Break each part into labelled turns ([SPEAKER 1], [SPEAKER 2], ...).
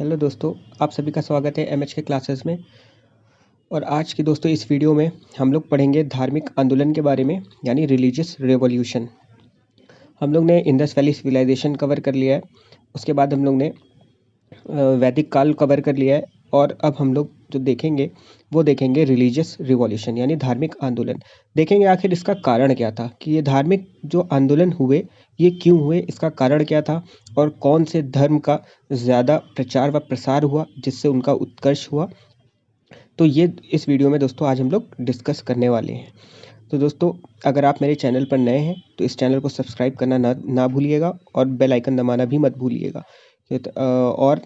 [SPEAKER 1] Hello दोस्तों, आप सभी का स्वागत है एमएच के क्लासेस में। और आज की दोस्तों इस वीडियो में हम लोग पढ़ेंगे धार्मिक आंदोलन के बारे में, यानी रिलीजियस रेवोल्यूशन। हम लोग ने इंडस वैली सिविलाइजेशन कवर कर लिया है, उसके बाद हम लोग ने वैदिक काल कवर कर लिया है, और अब हम लोग जो देखेंगे वो देखेंगे रिलीजियस रिवॉल्यूशन यानी धार्मिक आंदोलन। देखेंगे आखिर इसका कारण क्या था, कि ये धार्मिक जो आंदोलन हुए ये क्यों हुए, इसका कारण क्या था, और कौन से धर्म का ज़्यादा प्रचार व प्रसार हुआ जिससे उनका उत्कर्ष हुआ। तो ये इस वीडियो में दोस्तों आज हम लोग डिस्कस करने वाले हैं। तो दोस्तों, अगर आप मेरे चैनल पर नए हैं तो इस चैनल को सब्सक्राइब करना ना भूलिएगा, और बेल आइकन दबाना भी मत भूलिएगा। और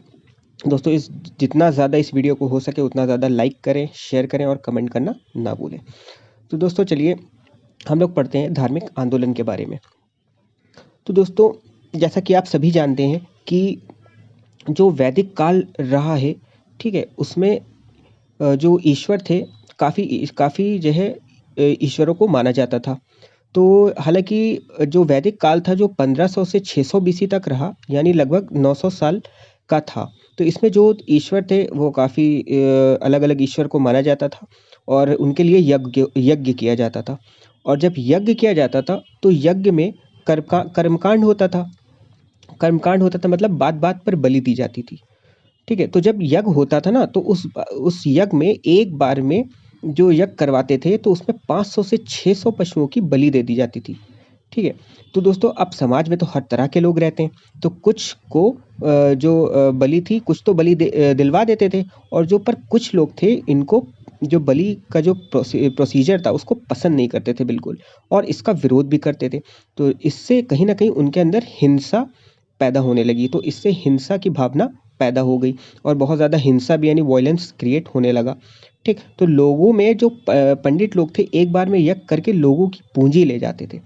[SPEAKER 1] दोस्तों जितना ज़्यादा इस वीडियो को हो सके उतना ज़्यादा लाइक करें, शेयर करें और कमेंट करना ना भूलें। तो दोस्तों चलिए हम लोग पढ़ते हैं धार्मिक आंदोलन के बारे में। तो दोस्तों, जैसा कि आप सभी जानते हैं कि जो वैदिक काल रहा है, ठीक है, उसमें जो ईश्वर थे काफ़ी जो है ईश्वरों को माना जाता था। तो हालांकि जो वैदिक काल था जो 1500 से 600 बीसी तक रहा, यानी लगभग 900 साल का था। तो इसमें जो ईश्वर थे वो काफ़ी अलग अलग ईश्वर को माना जाता था, और उनके लिए यज्ञ यज्ञ किया जाता था। और जब यज्ञ किया जाता था तो यज्ञ में कर्मकांड होता था। कर्मकांड होता था मतलब बात बात पर बलि दी जाती थी। ठीक है, तो जब यज्ञ होता था ना तो उस यज्ञ में एक बार में जो यज्ञ करवाते थे तो उसमें 500 से 600 पशुओं की बलि दे दी जाती थी। ठीक है, तो दोस्तों अब समाज में तो हर तरह के लोग रहते हैं, तो कुछ को जो बलि थी कुछ तो बलि दिलवा देते थे, और जो पर कुछ लोग थे इनको जो बलि का जो प्रोसीजर था उसको पसंद नहीं करते थे बिल्कुल, और इसका विरोध भी करते थे। तो इससे कहीं ना कहीं उनके अंदर हिंसा पैदा होने लगी, तो इससे हिंसा की भावना पैदा हो गई, और बहुत ज़्यादा हिंसा भी यानी वॉयलेंस क्रिएट होने लगा। ठीक, तो लोगों में जो पंडित लोग थे एक बार में यज्ञ करके लोगों की पूंजी ले जाते थे,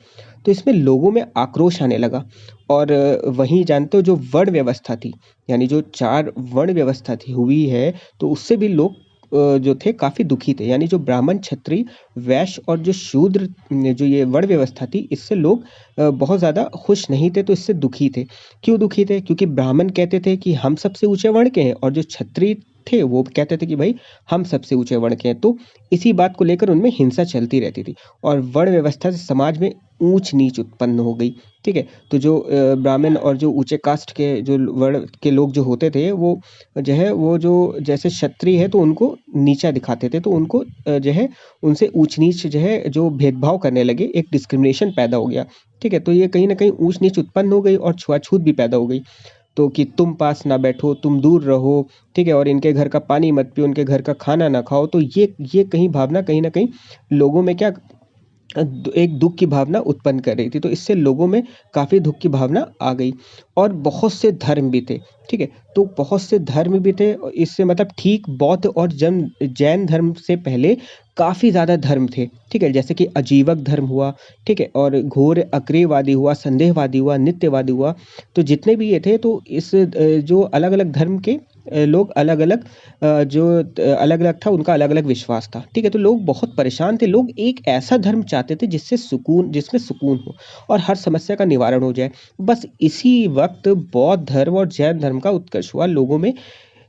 [SPEAKER 1] तो इसमें लोगों में आक्रोश आने लगा। और वहीं जानते हो जो वर्ण व्यवस्था थी, यानी जो 4 वर्ण व्यवस्था थी हुई है, तो उससे भी लोग जो थे काफ़ी दुखी थे। यानी जो ब्राह्मण, क्षत्रिय, वैश्य और जो शूद्र जो ये वर्ण व्यवस्था थी, इससे लोग बहुत ज़्यादा खुश नहीं थे, तो इससे दुखी थे। क्यों दुखी थे? क्योंकि ब्राह्मण कहते थे कि हम सबसे ऊंचे वर्ण के हैं, और जो क्षत्रिय थे वो कहते थे कि भाई हम सबसे ऊंचे वर्ण के हैं। तो इसी बात को लेकर उनमें हिंसा चलती रहती थी, और वर्ण व्यवस्था से समाज में ऊंच नीच उत्पन्न हो गई। ठीक है, तो जो ब्राह्मण और जो ऊंचे कास्ट के जो वर्ण के लोग जो होते थे वो जो है वो जो जैसे क्षत्रिय है तो उनको नीचा दिखाते थे, तो उनको जो है उनसे ऊंच नीच जो है जो भेदभाव करने लगे, एक डिस्क्रिमिनेशन पैदा हो गया। ठीक है, तो ये कहीं ना कहीं ऊंच नीच उत्पन्न हो गई, और छुआछूत भी पैदा हो गई। तो कि तुम पास ना बैठो, तुम दूर रहो, ठीक है, और इनके घर का पानी मत पियो, उनके घर का खाना ना खाओ। तो ये कहीं भावना कहीं ना कहीं लोगों में क्या एक दुख की भावना उत्पन्न कर रही थी। तो इससे लोगों में काफ़ी दुख की भावना आ गई। और बहुत से धर्म भी थे। ठीक है, तो बहुत से धर्म भी थे, और इससे मतलब ठीक बौद्ध और जैन धर्म से पहले काफ़ी ज़्यादा धर्म थे। ठीक है, जैसे कि अजीवक धर्म हुआ, ठीक है, और घोर अक्रियवादी हुआ, संदेहवादी हुआ, नित्यवादी हुआ। तो जितने भी ये थे, तो इस जो अलग अलग धर्म के लोग अलग अलग जो अलग अलग था उनका अलग अलग विश्वास था। ठीक है, तो लोग बहुत परेशान थे। लोग एक ऐसा धर्म चाहते थे जिसमें सुकून हो और हर समस्या का निवारण हो जाए। बस इसी वक्त बौद्ध धर्म और जैन धर्म का उत्कर्ष हुआ। लोगों में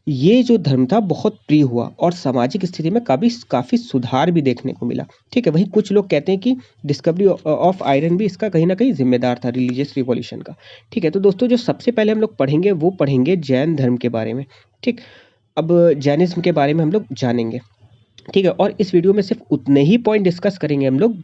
[SPEAKER 1] ये जो धर्म था बहुत प्रिय हुआ, और सामाजिक स्थिति में काफ़ी सुधार भी देखने को मिला। ठीक है, वहीं कुछ लोग कहते हैं कि डिस्कवरी ऑफ आयरन भी इसका कहीं ना कहीं जिम्मेदार था रिलीजियस रिवॉल्यूशन का। ठीक है, तो दोस्तों जो सबसे पहले हम लोग पढ़ेंगे वो पढ़ेंगे जैन धर्म के बारे में। ठीक, अब जैनिज्म के बारे में हम लोग जानेंगे। ठीक है, और इस वीडियो में सिर्फ उतने ही पॉइंट डिस्कस करेंगे हम लोग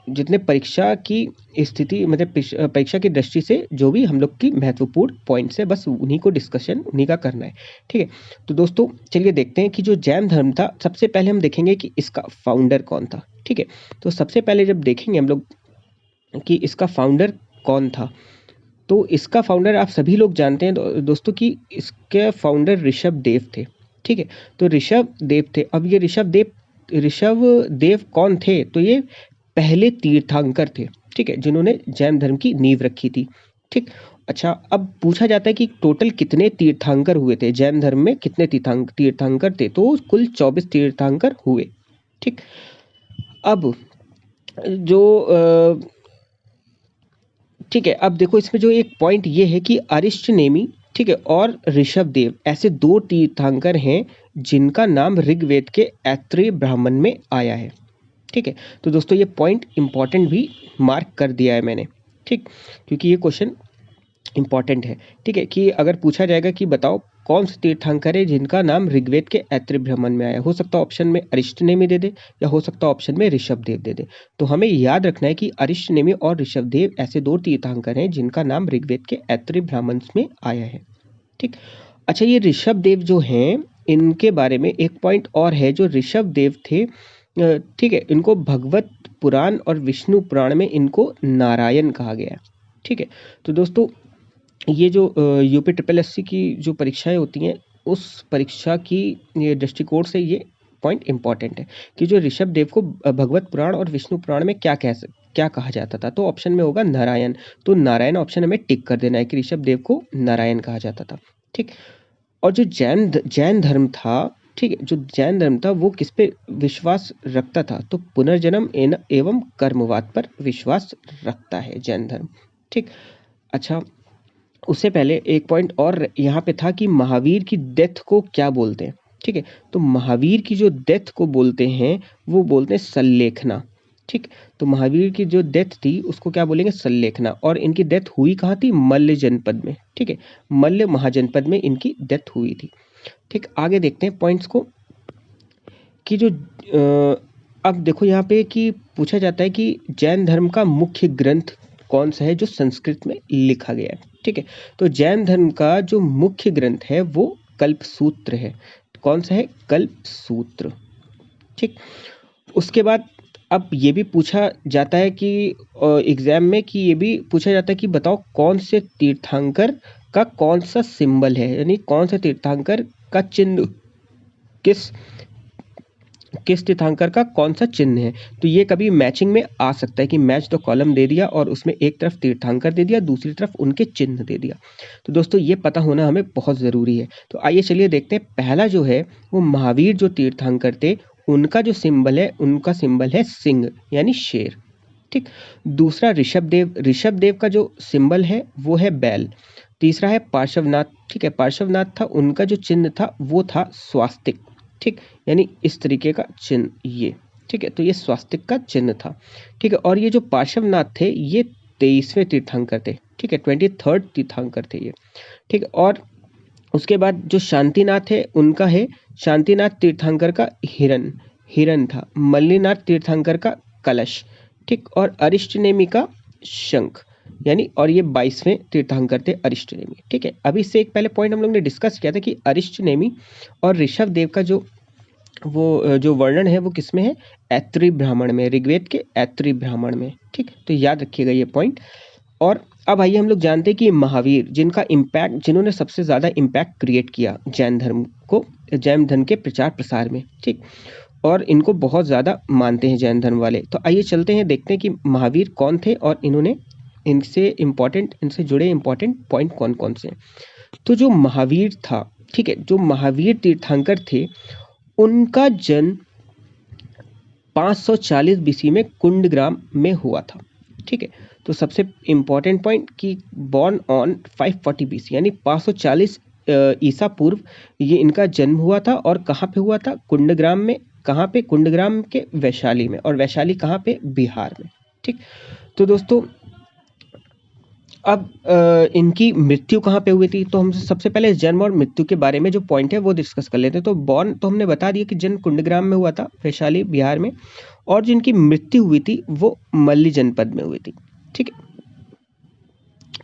[SPEAKER 1] जितने परीक्षा की स्थिति मतलब परीक्षा की दृष्टि से जो भी हम लोग की महत्वपूर्ण पॉइंट्स है, बस उन्हीं का करना है। ठीक है, तो दोस्तों चलिए देखते हैं कि जो जैन धर्म था, सबसे पहले हम देखेंगे कि इसका फाउंडर कौन था। ठीक है, तो सबसे पहले जब देखेंगे हम लोग कि इसका फाउंडर कौन था, तो इसका फाउंडर आप सभी लोग जानते हैं दोस्तों कि इसके फाउंडर ऋषभ देव थे। ठीक है, तो ऋषभ देव थे। अब ये ऋषभ देव कौन थे? तो ये पहले तीर्थंकर थे। ठीक है, जिन्होंने जैन धर्म की नींव रखी थी। ठीक, अच्छा, अब पूछा जाता है कि टोटल कितने तीर्थंकर हुए थे जैन धर्म में, कितने तीर्थंकर थे? तो कुल 24 तीर्थंकर हुए। ठीक, अब जो ठीक है, अब देखो इसमें जो एक पॉइंट ये है कि अरिष्ट नेमी ठीक है, और ऋषभदेव, ऐसे 2 तीर्थंकर हैं जिनका नाम ऋग्वेद के ऐत्रेय ब्राह्मण में आया है। ठीक है, तो दोस्तों ये पॉइंट इंपॉर्टेंट भी मार्क कर दिया है मैंने, ठीक, क्योंकि ये क्वेश्चन इंपॉर्टेंट है। ठीक है, कि अगर पूछा जाएगा कि बताओ कौन से तीर्थंकर है जिनका नाम ऋग्वेद के ऐत्रेय ब्राह्मण में आया, हो सकता है ऑप्शन में अरिष्टनेमि दे दे या हो सकता है ऑप्शन में ऋषभदेव दे दे। तो हमें याद रखना है कि अरिष्टनेमि और ऋषभदेव ऐसे 2 तीर्थंकर हैं जिनका नाम ऋग्वेद के ऐत्रेय ब्राह्मण में आया है। ठीक, अच्छा, ये ऋषभदेव जो हैं इनके बारे में एक पॉइंट और है। जो ऋषभदेव थे, ठीक है, इनको भगवत पुराण और विष्णु पुराण में इनको नारायण कहा गया है। ठीक है, तो दोस्तों ये जो यूपी ट्रिपल एससी की जो परीक्षाएं होती हैं उस परीक्षा की ये दृष्टिकोण से ये पॉइंट इंपॉर्टेंट है कि जो ऋषभदेव को भगवत पुराण और विष्णु पुराण में क्या कहा जाता था। तो ऑप्शन में होगा नारायण, तो नारायण ऑप्शन हमें टिक कर देना है कि ऋषभदेव को नारायण कहा जाता था। ठीक, और जो जैन धर्म था, ठीक है, जो जैन धर्म था वो किस पे विश्वास रखता था, तो पुनर्जन्म एवं कर्मवाद पर विश्वास रखता है जैन धर्म। ठीक, अच्छा, उससे पहले एक पॉइंट और यहाँ पे था कि महावीर की डेथ को क्या बोलते हैं। ठीक है, तो महावीर की जो डेथ को बोलते हैं वो बोलते हैं सल्लेखना। ठीक, तो महावीर की जो डेथ थी उसको क्या बोलेंगे, सल्लेखना। और इनकी डेथ हुई कहाँ थी, मल्ल जनपद में। ठीक है, मल्ल महाजनपद में इनकी डेथ हुई थी। ठीक, आगे देखते हैं पॉइंट्स को कि जो अब देखो यहाँ पे कि पूछा जाता है कि जैन धर्म का मुख्य ग्रंथ कौन सा है जो संस्कृत में लिखा गया है। ठीक है, तो जैन धर्म का जो मुख्य ग्रंथ है वो कल्पसूत्र है। कौन सा है, कल्पसूत्र। ठीक, उसके बाद अब ये भी पूछा जाता है कि एग्जाम में कि ये भी पूछा जाता है कि बताओ कौन से तीर्थंकर का कौन सा सिंबल है, यानी कौन सा तीर्थंकर का चिन्ह किस तीर्थंकर का कौन सा चिन्ह है। तो ये कभी मैचिंग में आ सकता है कि मैच द कॉलम दे दिया और उसमें एक तरफ तीर्थंकर दे दिया, दूसरी तरफ उनके चिन्ह दे दिया। तो दोस्तों ये पता होना हमें बहुत ज़रूरी है। तो आइए चलिए देखते हैं, पहला जो है वो महावीर जो तीर्थंकर थे उनका जो सिंबल है, उनका सिंबल है सिंह यानी शेर। ठीक, दूसरा ऋषभदेव का जो सिंबल है वो है बैल। तीसरा है पार्श्वनाथ। ठीक है, पार्श्वनाथ था, उनका जो चिन्ह था वो था स्वास्तिक। ठीक, यानी इस तरीके का चिन्ह ये। ठीक है, तो ये स्वास्तिक का चिन्ह था। ठीक है, और ये जो पार्श्वनाथ थे ये 23वें तीर्थंकर थे। ठीक है, 23rd तीर्थंकर थे ये। ठीक है, और उसके बाद जो शांतिनाथ है उनका है, शांतिनाथ तीर्थंकर का हिरण था। मल्लिनाथ तीर्थंकर का कलश। ठीक, और अरिष्टनेमि का शंख, यानी, और ये 22वें तीर्थंकर थे अरिष्टनेमि। ठीक है, अभी इससे एक पहले पॉइंट हम लोग ने डिस्कस किया था कि अरिष्टनेमि और ऋषभदेव का जो वर्णन है वो किस में है, ऐत्रेय ब्राह्मण में, ऋग्वेद के ऐत्रेय ब्राह्मण में। ठीक, तो याद रखिएगा ये पॉइंट। और अब आइए हम लोग जानते हैं कि महावीर जिन्होंने सबसे ज़्यादा इम्पैक्ट क्रिएट किया जैन धर्म के प्रचार प्रसार में। ठीक, और इनको बहुत ज़्यादा मानते हैं जैन धर्म वाले। तो आइए चलते हैं, देखते हैं कि महावीर कौन थे और इनसे जुड़े इंपॉर्टेंट पॉइंट कौन कौन से हैं। तो जो महावीर था, ठीक है, जो महावीर तीर्थंकर थे उनका जन्म 540 बीसी में कुंडग्राम में हुआ था। ठीक है, तो सबसे इम्पॉर्टेंट पॉइंट कि बॉर्न ऑन 540 बीसी यानी 540 ईसा पूर्व ये इनका जन्म हुआ था। और कहाँ पे हुआ था, कुंडग्राम में। कहाँ पे, कुंडग्राम के वैशाली में। और वैशाली कहाँ पे, बिहार में। ठीक, तो दोस्तों अब इनकी मृत्यु कहाँ पे हुई थी, तो हम सबसे पहले जन्म और मृत्यु के बारे में जो पॉइंट है वो डिस्कस कर लेते हैं। तो बॉर्न तो हमने बता दिया कि जन्म कुंडग्राम में हुआ था, वैशाली बिहार में। और जिनकी मृत्यु हुई थी वो मल्ली जनपद में हुई थी। ठीक है,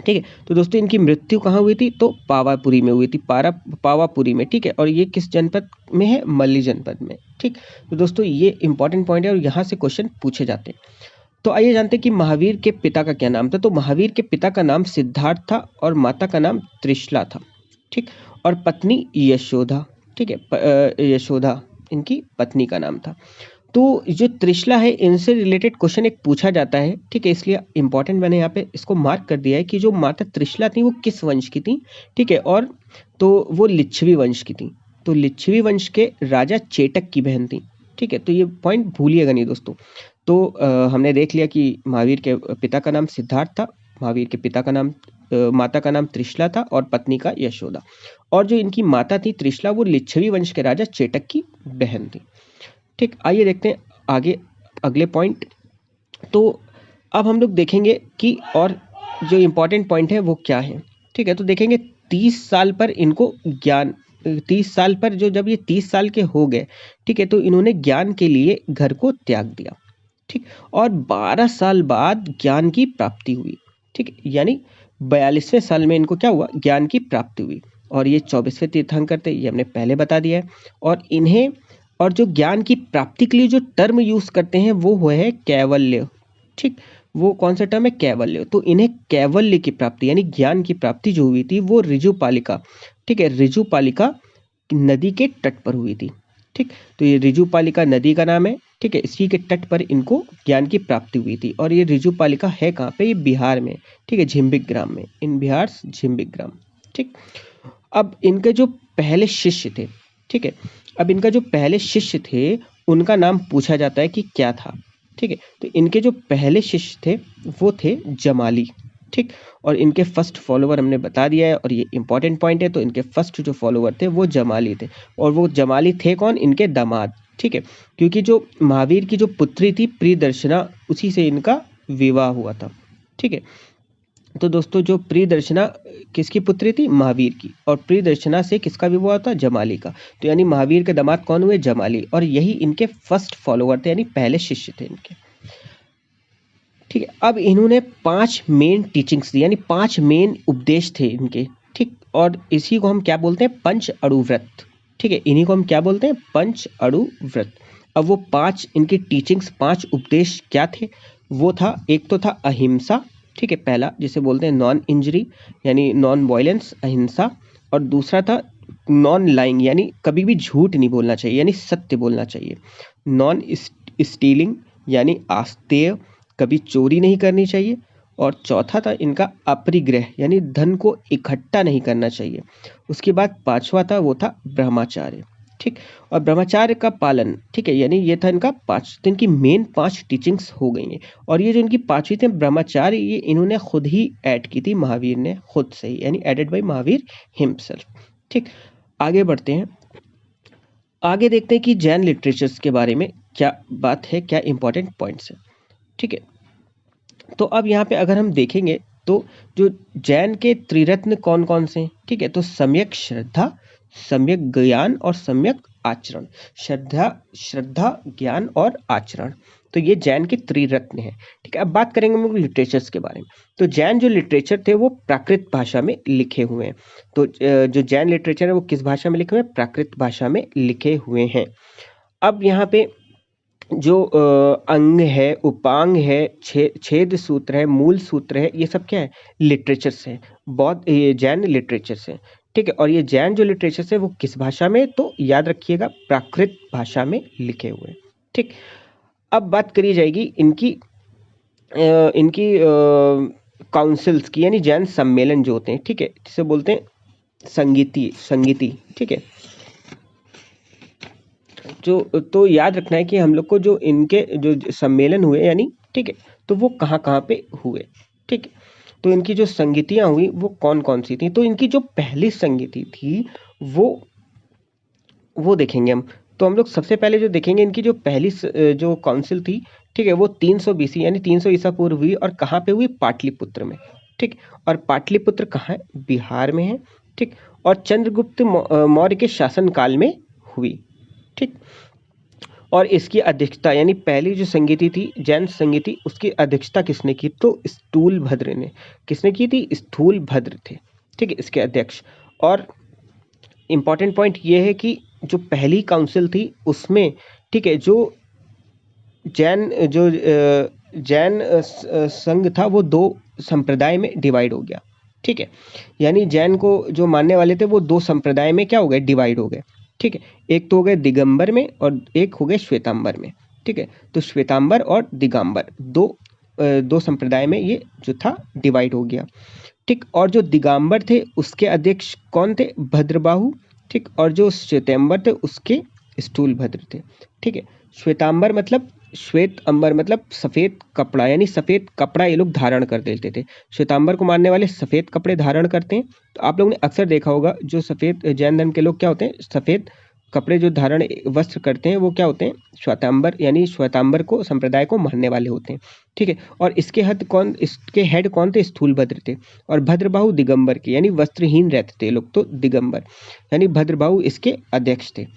[SPEAKER 1] ठीक है, तो दोस्तों इनकी मृत्यु कहाँ हुई थी, तो पावापुरी में हुई थी, पावापुरी में। ठीक है, और ये किस जनपद में है, मल्ली जनपद में। ठीक, तो दोस्तों ये इंपॉर्टेंट पॉइंट है और यहाँ से क्वेश्चन पूछे जाते हैं। तो आइए जानते हैं कि महावीर के पिता का क्या नाम था। तो महावीर के पिता का नाम सिद्धार्थ था और माता का नाम त्रिशला था। ठीक, और पत्नी यशोदा। ठीक है, यशोदा इनकी पत्नी का नाम था। तो जो त्रिशला है इनसे रिलेटेड क्वेश्चन एक पूछा जाता है। ठीक है, इसलिए इंपॉर्टेंट मैंने यहाँ पे इसको मार्क कर दिया है कि जो माता त्रिशला थी वो किस वंश की थी। ठीक है, और तो वो लिच्छवी वंश की थी। तो लिच्छवी वंश के राजा चेटक की बहन थी। ठीक है, तो ये पॉइंट भूलिएगा नहीं दोस्तों। तो हमने देख लिया कि महावीर के पिता का नाम सिद्धार्थ था, महावीर के पिता का नाम माता का नाम त्रिशला था और पत्नी का यशोदा। और जो इनकी माता थी त्रिशला, वो लिच्छवी वंश के राजा चेटक की बहन थी। ठीक, आइए देखते हैं आगे अगले पॉइंट। तो अब हम लोग देखेंगे कि और जो इम्पोर्टेंट पॉइंट है वो क्या है। ठीक है, तो देखेंगे 30 साल पर इनको ज्ञान, 30 साल पर जो जब ये 30 साल के हो गए, ठीक है, तो इन्होंने ज्ञान के लिए घर को त्याग दिया। ठीक, और 12 साल बाद ज्ञान की प्राप्ति हुई। ठीक, यानी 42वें साल में इनको क्या हुआ, ज्ञान की प्राप्ति हुई। और ये 24वें तीर्थंकर थे, ये हमने पहले बता दिया है। और इन्हें, और जो ज्ञान की प्राप्ति के लिए जो टर्म यूज करते हैं वो है कैवल्य। ठीक, वो कौन सा टर्म है, कैवल्य। तो इन्हें कैवल्य की प्राप्ति यानी ज्ञान की प्राप्ति जो हुई थी वो ऋजुपालिका, ठीक है, ऋजुपालिका नदी के तट पर हुई थी। ठीक, तो ये ऋजुपालिका नदी का नाम है। ठीक है, इसी के तट पर इनको ज्ञान की प्राप्ति हुई थी। और ये ऋजुपालिका है कहाँ पे, ये बिहार में। ठीक है, झिम्बिक ग्राम में, इन बिहार झिम्बिक ग्राम। ठीक, अब इनके जो पहले शिष्य थे, ठीक है, अब इनका जो पहले शिष्य थे उनका नाम पूछा जाता है कि क्या था। ठीक है, तो इनके जो पहले शिष्य थे वो थे जमाली। ठीक, और इनके फर्स्ट फॉलोवर हमने बता दिया है और ये इंपॉर्टेंट पॉइंट है। तो इनके फर्स्ट जो फॉलोवर थे वो जमाली थे। और वो जमाली थे कौन, इनके दामाद। ठीक है, क्योंकि जो महावीर की जो पुत्री थी प्रियदर्शना, उसी से इनका विवाह हुआ था। ठीक है, तो दोस्तों जो प्रियदर्शना किसकी पुत्री थी, महावीर की। और प्रियदर्शना से किसका विवाह था, जमाली का। तो यानी महावीर के दामाद कौन हुए, जमाली। और यही इनके फर्स्ट फॉलोवर थे, यानी पहले शिष्य थे इनके। ठीक है, अब इन्होंने 5 मेन टीचिंग्स दी, यानी 5 मेन उपदेश थे इनके। ठीक, और इसी को हम क्या बोलते हैं, पंच अणु व्रत। ठीक है, इन्हीं को हम क्या बोलते हैं, पंच अणु व्रत। अब वो 5 इनकी टीचिंग्स, 5 उपदेश क्या थे, वो था, एक तो था अहिंसा। ठीक है, पहला जिसे बोलते हैं नॉन इंजरी यानी नॉन वायलेंस, अहिंसा। और दूसरा था नॉन लाइंग, यानी कभी भी झूठ नहीं बोलना चाहिए, यानी सत्य बोलना चाहिए। नॉन स्टीलिंग यानी आस्तेय, कभी चोरी नहीं करनी चाहिए। और चौथा था इनका अपरिग्रह, यानी धन को इकट्ठा नहीं करना चाहिए। उसके बाद 5वां था, वो था ब्रह्मचार्य। ठीक, और ब्रह्मचार्य का पालन। ठीक है, यानी ये था इनका 5, तो इनकी मेन 5 टीचिंग्स हो गई हैं। और ये जो इनकी 5वीं थे ब्रह्मचार्य, ये इन्होंने खुद ही ऐड की थी, महावीर ने खुद से ही, यानी एडेड बाय महावीर हिमसेल्फ। ठीक, आगे बढ़ते हैं, आगे देखते हैं कि जैन लिटरेचर्स के बारे में क्या बात है, क्या इंपॉर्टेंट पॉइंट्स है। ठीक है, तो अब यहाँ पे अगर हम देखेंगे तो जो जैन के त्रिरत्न कौन कौन से हैं। ठीक है, तो सम्यक श्रद्धा, सम्यक ज्ञान और सम्यक आचरण। श्रद्धा ज्ञान और आचरण, तो ये जैन के त्रिरत्न हैं। ठीक है, अब बात करेंगे हम लोग लिटरेचर्स के बारे में। तो जैन जो लिटरेचर थे वो प्राकृत भाषा में लिखे हुए हैं। तो जो जैन लिटरेचर है वो किस भाषा में लिखे हुए हैं, प्राकृत भाषा में लिखे हुए हैं। अब यहाँ पे जो अंग है, उपांग है, छेद सूत्र है, मूल सूत्र है, ये सब क्या है, लिटरेचर से, बौद्ध ये जैन लिटरेचर से। ठीक है, और ये जैन जो लिटरेचर है वो किस भाषा में, तो याद रखिएगा प्राकृत भाषा में लिखे हुए। ठीक, अब बात करी जाएगी इनकी काउंसिल्स की, यानी जैन सम्मेलन जो होते हैं। ठीक है, जिसे बोलते हैं संगीति। ठीक है, जो तो याद रखना है कि हम लोग को जो इनके जो सम्मेलन हुए यानी, ठीक है, तो वो कहाँ कहाँ पे हुए। ठीक है, तो इनकी जो संगीतियाँ हुई वो कौन कौन सी थी। तो इनकी जो पहली संगीति थी वो देखेंगे हम। तो हम लोग सबसे पहले जो देखेंगे इनकी जो पहली जो काउंसिल थी, ठीक है, वो 300 BC यानी 300 ईसा पूर्व हुई। और कहाँ पे हुई, पाटलिपुत्र में। ठीक, और पाटलिपुत्र कहाँ है, बिहार में है। ठीक, और चंद्रगुप्त मौर्य के शासन काल में हुई। ठीक, और इसकी अध्यक्षता, यानी पहली जो संगीति थी जैन संगीति, उसकी अध्यक्षता किसने की, तो स्थूलभद्र ने। किसने की थी, स्थूलभद्र थे। ठीक है, इसके अध्यक्ष। और इम्पॉर्टेंट पॉइंट ये है कि जो पहली काउंसिल थी उसमें, ठीक है, जो जैन संघ था वो 2 संप्रदाय में डिवाइड हो गया। ठीक है, यानी जैन को जो मानने वाले थे वो 2 संप्रदाय में क्या हो गए, डिवाइड हो गए। ठीक है, एक तो हो गए दिगंबर में और एक हो गए श्वेतांबर में। ठीक है, तो श्वेतांबर और दिगंबर दो संप्रदाय में ये जो था डिवाइड हो गया। ठीक, और जो दिगंबर थे उसके अध्यक्ष कौन थे, भद्रबाहु। ठीक, और जो श्वेतांबर थे उसके स्थूलभद्र थे। ठीक है, श्वेतांबर मतलब श्वेत अंबर मतलब सफेद कपड़ा, यानी सफेद कपड़ा ये लोग धारण कर लेते थे। श्वेतांबर को मानने वाले सफेद कपड़े धारण करते हैं। तो आप लोगों ने अक्सर देखा होगा जो सफेद जैन धर्म के लोग क्या होते हैं, सफेद कपड़े जो धारण वस्त्र करते हैं वो क्या होते हैं, श्वेतांबर, यानी श्वेतांबर को संप्रदाय को मानने वाले होते हैं। ठीक है, और इसके हेड कौन थे, स्थूलभद्र थे। और भद्रबाहु दिगंबर के, यानी वस्त्रहीन रहते थे लोग, तो दिगंबर यानी भद्रबाहु इसके अध्यक्ष थे।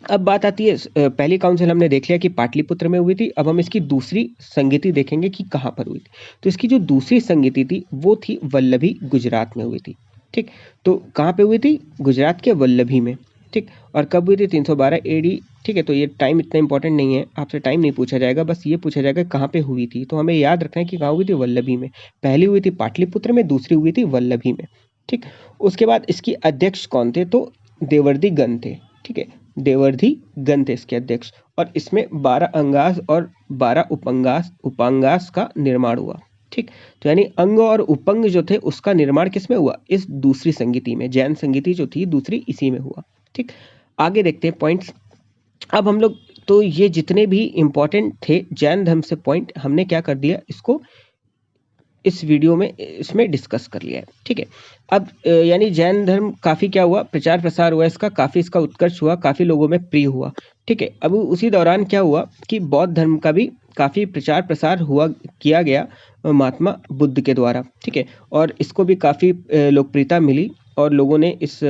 [SPEAKER 1] अब बात आती है, पहली काउंसिल हमने देख लिया कि पाटलिपुत्र में हुई थी। अब हम इसकी दूसरी संगति देखेंगे कि कहाँ पर हुई थी। तो इसकी जो दूसरी संगति थी वो थी वल्लभी, गुजरात में हुई थी। ठीक, तो कहाँ पे हुई थी, गुजरात के वल्लभी में। ठीक, और कब हुई थी, 312 AD। ठीक है, तो ये टाइम इतना इंपॉर्टेंट नहीं है, आपसे टाइम नहीं पूछा जाएगा, बस ये पूछा जाएगा कहाँ पे हुई थी। तो हमें याद रखना है कि कहाँ हुई थी, वल्लभी में। पहली हुई थी पाटलिपुत्र में, दूसरी हुई थी वल्लभी में। ठीक, उसके बाद इसकी अध्यक्ष कौन थे, तो देवर्षि गण थे। ठीक है, देवर्षि गण थे इसके अध्यक्ष। और इसमें 12 अंगास और 12 उपांगास का निर्माण हुआ। ठीक, तो यानी अंग और उपंग जो थे उसका निर्माण किसमें हुआ, इस दूसरी संगति में। जैन संगति जो थी दूसरी, इसी में हुआ। ठीक, आगे देखते हैं पॉइंट्स। अब हम लोग, तो ये जितने भी इंपॉर्टेंट थे जैन धर्म से पॉइंट, हमने क्या कर दिया, इसको इस वीडियो में इसमें डिस्कस कर लिया है। ठीक है, अब यानी जैन धर्म काफ़ी क्या हुआ, प्रचार प्रसार हुआ इसका, काफ़ी इसका उत्कर्ष हुआ, काफ़ी लोगों में प्रिय हुआ। ठीक है, अब उसी दौरान क्या हुआ कि बौद्ध धर्म का भी काफ़ी प्रचार प्रसार किया गया महात्मा बुद्ध के द्वारा। ठीक है, और इसको भी काफ़ी लोकप्रियता मिली और लोगों ने इस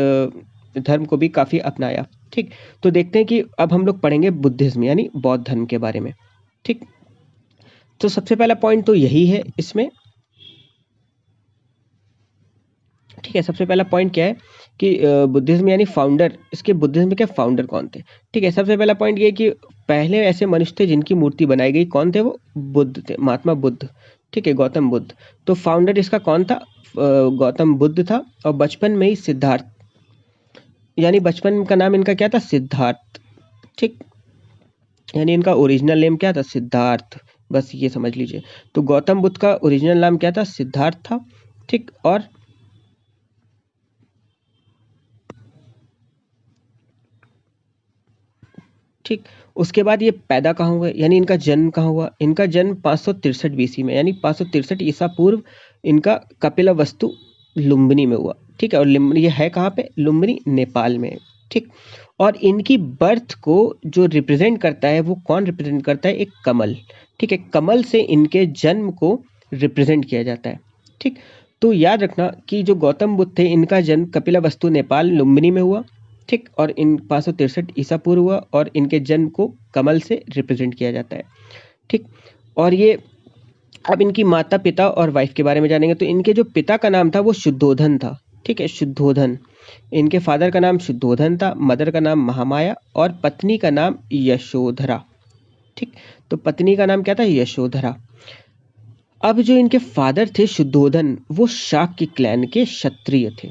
[SPEAKER 1] धर्म को भी काफ़ी अपनाया। ठीक, तो देखते हैं कि अब हम लोग पढ़ेंगे बुद्धिज्म यानी बौद्ध धर्म के बारे में। ठीक, तो सबसे पहला पॉइंट तो यही है इसमें। ठीक है, सबसे पहला पॉइंट क्या है कि बुद्धिज्म यानी फाउंडर, इसके बुद्धिज्म के फाउंडर कौन थे। ठीक है, सबसे पहला पॉइंट ये है कि पहले ऐसे मनुष्य थे जिनकी मूर्ति बनाई गई, कौन थे वो, बुद्ध थे, महात्मा बुद्ध। ठीक है, गौतम बुद्ध। तो फाउंडर इसका कौन था, गौतम बुद्ध था। और बचपन में ही सिद्धार्थ, यानी बचपन का नाम इनका क्या था, सिद्धार्थ। ठीक, यानी इनका ओरिजिनल नेम क्या था, सिद्धार्थ, बस ये समझ लीजिए। तो गौतम बुद्ध का ओरिजिनल नाम क्या था, सिद्धार्थ था। ठीक, और ठीक, उसके बाद ये पैदा कहाँ हुए, यानी इनका जन्म कहाँ हुआ। इनका जन्म 563 BC में, यानी 563 ईसा पूर्व इनका कपिलवस्तु लुम्बिनी में हुआ। ठीक है, और ये है कहाँ पे, लुम्बिनी नेपाल में। ठीक, और इनकी बर्थ को जो रिप्रेजेंट करता है वो कौन रिप्रेजेंट करता है, एक कमल। ठीक है, कमल से इनके जन्म को रिप्रेजेंट किया जाता है। ठीक, तो याद रखना कि जो गौतम बुद्ध थे इनका जन्म कपिलवस्तु नेपाल लुम्बिनी में हुआ। ठीक, और इन 563 ईसा पूर्व हुआ और इनके जन्म को कमल से रिप्रेजेंट किया जाता है। ठीक, और ये अब इनकी माता पिता और वाइफ के बारे में जानेंगे। तो इनके जो पिता का नाम था वो शुद्धोधन था। ठीक है, शुद्धोधन, इनके फादर का नाम शुद्धोधन था, मदर का नाम महामाया और पत्नी का नाम यशोधरा। ठीक, तो पत्नी का नाम क्या था, यशोधरा। अब जो इनके फादर थे शुद्धोधन, वो शाक्य क्लैन के क्षत्रिय थे।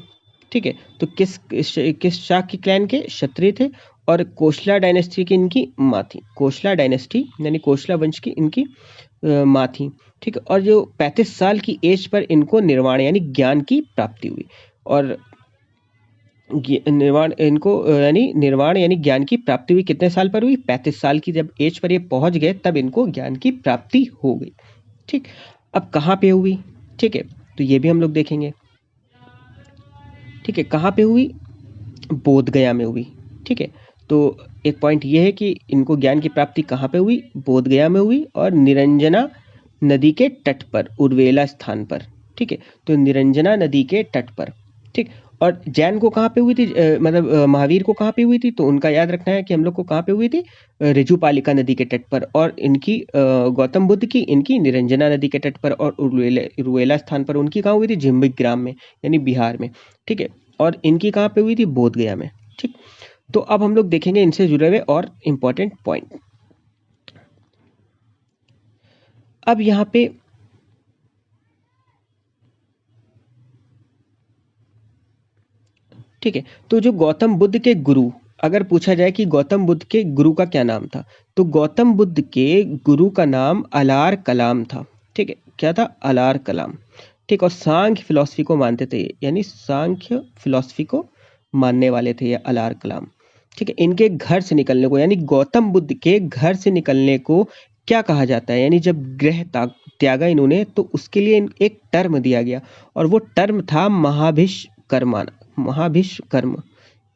[SPEAKER 1] ठीक है, तो किस शाक्य क्लैन के क्षत्रिय थे। और कोशला डायनेस्टी की इनकी माँ थी, कोशला डायनेस्टी यानी कोशला वंश की इनकी माँ थी। ठीक है, और जो 35 साल की एज पर इनको निर्वाण यानी ज्ञान की प्राप्ति हुई। और निर्वाण यानी ज्ञान की प्राप्ति हुई कितने साल पर हुई, 35 साल की जब एज पर ये पहुंच गए तब इनको ज्ञान की प्राप्ति हो गई। ठीक, अब कहाँ पे हुई, ठीक है, तो ये भी हम लोग देखेंगे। ठीक है, कहाँ पे हुई, बोध गया में हुई। ठीक है, तो एक पॉइंट ये है कि इनको ज्ञान की प्राप्ति कहाँ पे हुई, बोध गया में हुई और निरंजना नदी के तट पर, उर्वेला स्थान पर। ठीक है, तो निरंजना नदी के तट पर। ठीक, और जैन को कहाँ पे हुई थी, मतलब महावीर को कहाँ पे हुई थी, तो उनका याद रखना है कि हम लोग को कहाँ पे हुई थी, ऋजुपालिका नदी के तट पर। और इनकी गौतम बुद्ध की इनकी निरंजना नदी के तट पर और उर्वेला स्थान पर। उनकी कहाँ हुई थी, झिम्बिक ग्राम में यानी बिहार में। ठीक है, और इनकी कहाँ पे हुई थी, बोध गया में। ठीक, तो अब हम लोग देखेंगे इनसे जुड़े हुए और इम्पोर्टेंट पॉइंट। अब यहाँ पे ठीक है, तो जो गौतम बुद्ध के गुरु, अगर पूछा जाए कि गौतम बुद्ध के गुरु का क्या नाम था, तो गौतम बुद्ध के गुरु का नाम अलार कलाम था। ठीक है, क्या था, अलार कलाम। ठीक, और सांख्य फिलॉसफी को मानते थे, यानी सांख्य फिलॉसफी को मानने वाले थे ये अलार कलाम। ठीक है, इनके घर से निकलने को, यानी गौतम बुद्ध के घर से निकलने को क्या कहा जाता है, यानी जब गृह त्यागा इन्होंने तो उसके लिए एक टर्म दिया गया और वो टर्म था महाभिष्कर्म।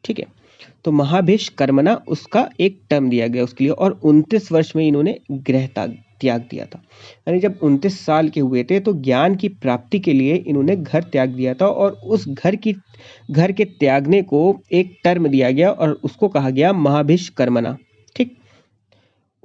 [SPEAKER 1] ठीक है, तो महाभिष्कर्मना उसका एक टर्म दिया गया उसके लिए, और 29 वर्ष में इन्होंने गृह त्याग दिया था। यानी जब 29 साल के हुए थे तो ज्ञान की प्राप्ति के लिए इन्होंने घर त्याग दिया था, और उस घर के त्यागने को एक टर्म दिया गया और उसको कहा गया महाभिष्कर्मना। ठीक,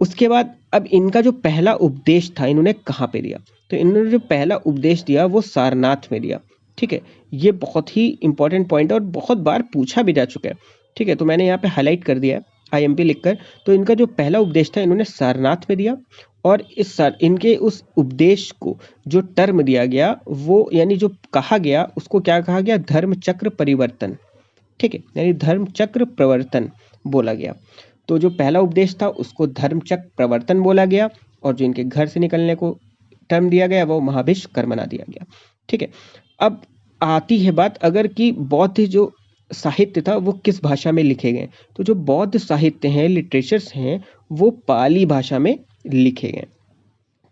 [SPEAKER 1] उसके बाद अब इनका जो पहला उपदेश था इन्होंने कहाँ पे दिया, तो इन्होंने जो पहला उपदेश दिया वो सारनाथ में दिया। ठीक है, ये बहुत ही इंपॉर्टेंट पॉइंट है और बहुत बार पूछा भी जा चुका है। ठीक है, तो मैंने यहाँ पे हाईलाइट कर दिया है IMP लिखकर। तो इनका जो पहला उपदेश था इन्होंने सारनाथ में दिया, और इनके उस उपदेश को जो टर्म दिया गया वो, यानी जो कहा गया उसको क्या कहा गया, धर्म चक्र परिवर्तन। ठीक है, यानी धर्म चक्र प्रवर्तन बोला गया। तो जो पहला उपदेश था उसको धर्म चक्र प्रवर्तन बोला गया, और जो इनके घर से निकलने को टर्म दिया गया वो महाभिष्कर्मना दिया गया। ठीक है, अब आती है बात अगर कि बौद्ध जो साहित्य था वो किस भाषा में लिखे गए, तो जो बौद्ध साहित्य हैं, लिटरेचर्स हैं, वो पाली भाषा में लिखे गए।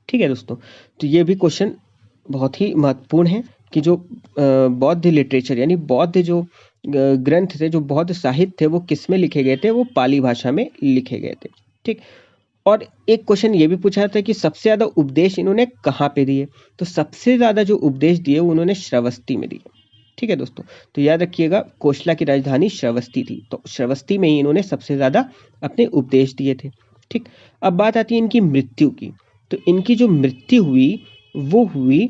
[SPEAKER 1] ठीक है दोस्तों, तो ये भी क्वेश्चन बहुत ही महत्वपूर्ण है कि जो बौद्ध लिटरेचर यानी बौद्ध जो ग्रंथ थे, जो बौद्ध साहित्य थे, वो किस में लिखे गए थे, वो पाली भाषा में लिखे गए थे। ठीक, और एक क्वेश्चन ये भी पूछा था कि सबसे ज़्यादा उपदेश इन्होंने कहाँ पे दिए, तो सबसे ज़्यादा जो उपदेश दिए उन्होंने श्रावस्ती में दिए। ठीक है दोस्तों, तो याद रखिएगा कोशला की राजधानी श्रावस्ती थी, तो श्रावस्ती में ही इन्होंने सबसे ज़्यादा अपने उपदेश दिए थे। ठीक, अब बात आती है इनकी मृत्यु की, तो इनकी जो मृत्यु हुई वो हुई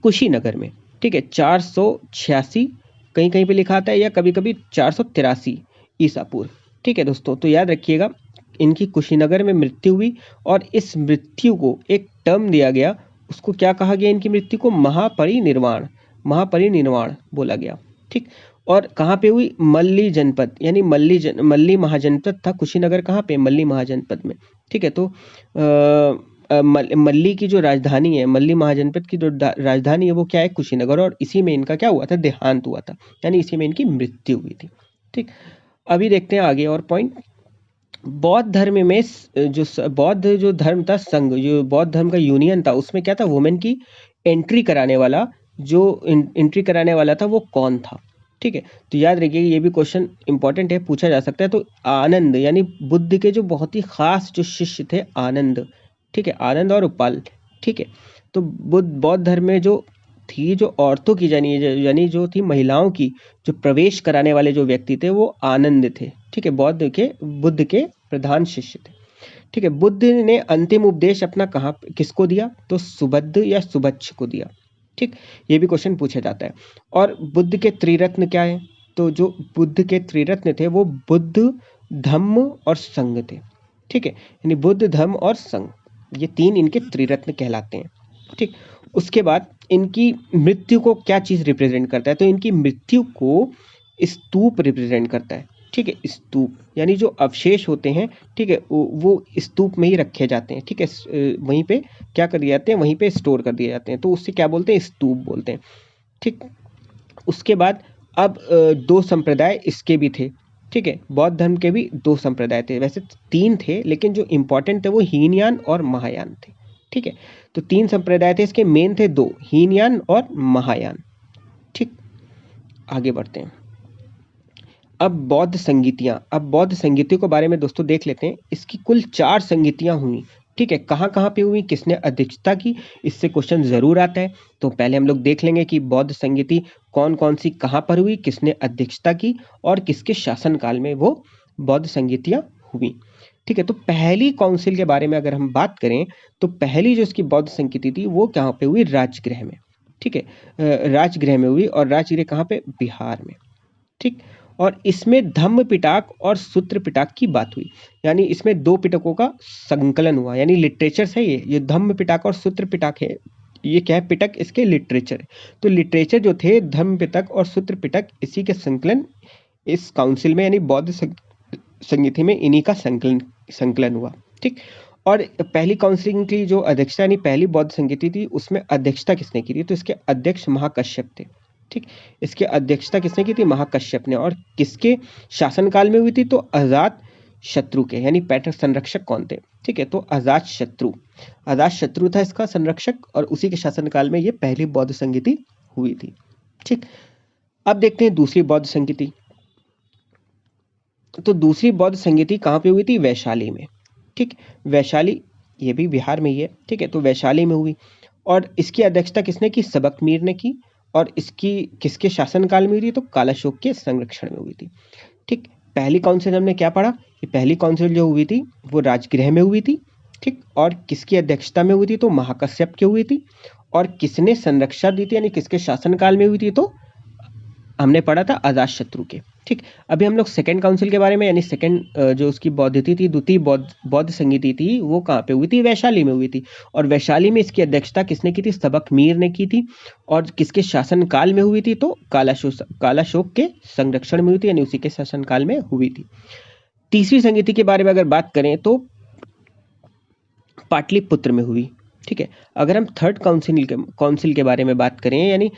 [SPEAKER 1] कुशीनगर में। ठीक है, 486 कहीं कहीं पे लिखा आता है, या कभी कभी 483 ईसा पूर्व। ठीक है दोस्तों, तो याद रखिएगा इनकी कुशीनगर में मृत्यु हुई, और इस मृत्यु को एक टर्म दिया गया, उसको क्या कहा गया, इनकी मृत्यु को महापरिनिर्वाण बोला गया। ठीक, और कहाँ पे हुई, मल्ली जनपद, यानी मल्ली महाजनपद था कुशीनगर, कहाँ पे, मल्ली महाजनपद में। ठीक है, तो मल्ली की जो राजधानी है, मल्ली महाजनपद की जो राजधानी है वो क्या है, कुशीनगर, और इसी में इनका क्या हुआ था, देहांत हुआ था, यानी इसी में इनकी मृत्यु हुई थी। ठीक, अभी देखते हैं आगे और पॉइंट। बौद्ध धर्म में जो बौद्ध जो धर्म था, संघ, जो बौद्ध धर्म का यूनियन था, उसमें क्या था, वुमेन की एंट्री कराने वाला था वो कौन था। ठीक है, तो याद रखिए ये भी क्वेश्चन इंपॉर्टेंट है, पूछा जा सकता है। तो आनंद, यानी बुद्ध के जो बहुत ही खास जो शिष्य थे आनंद। ठीक है, आनंद और उपाल। ठीक है, तो बौद्ध धर्म में जो थी, जो औरतों की यानी जो थी महिलाओं की जो प्रवेश कराने वाले जो व्यक्ति थे वो आनंद थे। ठीक है, बुद्ध के प्रधान शिष्य थे। ठीक है, बुद्ध ने अंतिम उपदेश अपना किसको दिया, तो सुबद्ध या सुबच्छ को दिया। ठीक, ये भी क्वेश्चन पूछा जाता है। और बुद्ध के त्रिरत्न क्या है, तो जो बुद्ध के त्रिरत्न थे वो बुद्ध, धम्म और संघ थे। ठीक है, यानी बुद्ध, धम्म और संघ, ये तीन इनके त्रिरत्न कहलाते हैं। ठीक, उसके बाद इनकी मृत्यु को क्या चीज रिप्रेजेंट करता है, तो इनकी मृत्यु को स्तूप रिप्रेजेंट करता है। ठीक है, स्तूप यानी जो अवशेष होते हैं, ठीक है, वो स्तूप में ही रखे जाते हैं। ठीक है, वहीं पे क्या कर दिए जाते हैं, वहीं पे स्टोर कर दिए जाते हैं, तो उससे क्या बोलते हैं, स्तूप बोलते हैं। ठीक, उसके बाद अब दो संप्रदाय इसके भी थे। ठीक है, बौद्ध धर्म के भी दो संप्रदाय थे, वैसे तीन थे लेकिन जो इंपॉर्टेंट थे वो हीनयान और महायान थे। ठीक है, तो तीन संप्रदाय थे, इसके मेन थे दो, हीनयान और महायान। ठीक, आगे बढ़ते हैं। अब बौद्ध संगीतियों के बारे में दोस्तों देख लेते हैं। इसकी कुल 4 संगीतियां हुई। ठीक है, कहाँ कहाँ पे हुई, किसने अध्यक्षता की, इससे क्वेश्चन जरूर आता है। तो पहले हम लोग देख लेंगे कि बौद्ध संगीति कौन कौन सी कहाँ पर हुई, किसने अध्यक्षता की, और किसके शासनकाल में वो बौद्ध संगीतियां हुई। ठीक है, तो पहली काउंसिल के बारे में अगर हम बात करें तो पहली जो इसकी बौद्ध संगीति थी वो कहाँ पे हुई, राजगृह में। ठीक है, राजगृह में हुई, और राजगृह कहाँ पे, बिहार में। ठीक, और इसमें धम्म पिटाक और सूत्र पिटाक की बात हुई, यानी इसमें दो पिटकों का संकलन हुआ, यानी लिटरेचर है ये धम्म पिटाक और सूत्र पिटाक है। ये क्या है, पिटक इसके लिटरेचर है। तो लिटरेचर जो थे धम्म पिटक और सूत्र पिटक, इसी के संकलन इस काउंसिल में यानी बौद्ध संगीति में इन्हीं का संकलन हुआ। ठीक, और पहली काउंसिल की जो अध्यक्षता यानी पहली बौद्ध संगीति थी उसमें अध्यक्षता किसने की थी, तो इसके अध्यक्ष महाकश्यप थे। ठीक, इसके अध्यक्षता किसने की थी, महाकश्यप ने। और किसके शासनकाल में हुई थी, तो शत्रु के, यानी पैतृक संरक्षक कौन थे? ठीक है, तो अजात शत्रु था इसका संरक्षक, और उसी के शासनकाल में ये पहली बौद्ध संगीति हुई थी। ठीक, अब देखते हैं दूसरी बौद्ध संगीति। तो दूसरी बौद्ध संगीति कहाँ पे हुई थी? वैशाली में। ठीक, वैशाली ये भी बिहार में ही है। ठीक है, तो वैशाली में हुई, और इसकी अध्यक्षता किसने की? सबक मीर ने की, और इसकी किसके शासनकाल में हुई थी? तो कालाशोक के संरक्षण में हुई थी। ठीक, पहली काउंसिल हमने क्या पढ़ा कि पहली काउंसिल जो हुई थी वो राजगृह में हुई थी। ठीक, और किसकी अध्यक्षता में हुई थी? तो महाकश्यप की हुई थी। और किसने संरक्षा दी थी, यानी किसके शासनकाल में हुई थी? तो हमने पढ़ा था अजातशत्रु के। ठीक, अभी हम लोग सेकंड काउंसिल के बारे में, यानी सेकंड जो उसकी बौद्धति थी, द्वितीय बौद्ध संगीति थी, वो कहाँ पे हुई थी? वैशाली में हुई थी। और वैशाली में इसकी अध्यक्षता किसने की थी? सबक मीर ने की थी। और किसके शासनकाल में हुई थी? तो कालाशोक के संरक्षण में हुई थी, यानी उसी के शासनकाल में हुई थी। तीसरी संगीति के बारे में अगर बात करें तो पाटलिपुत्र में हुई। ठीक है, अगर हम थर्ड काउंसिल के बारे में बात करें, यानी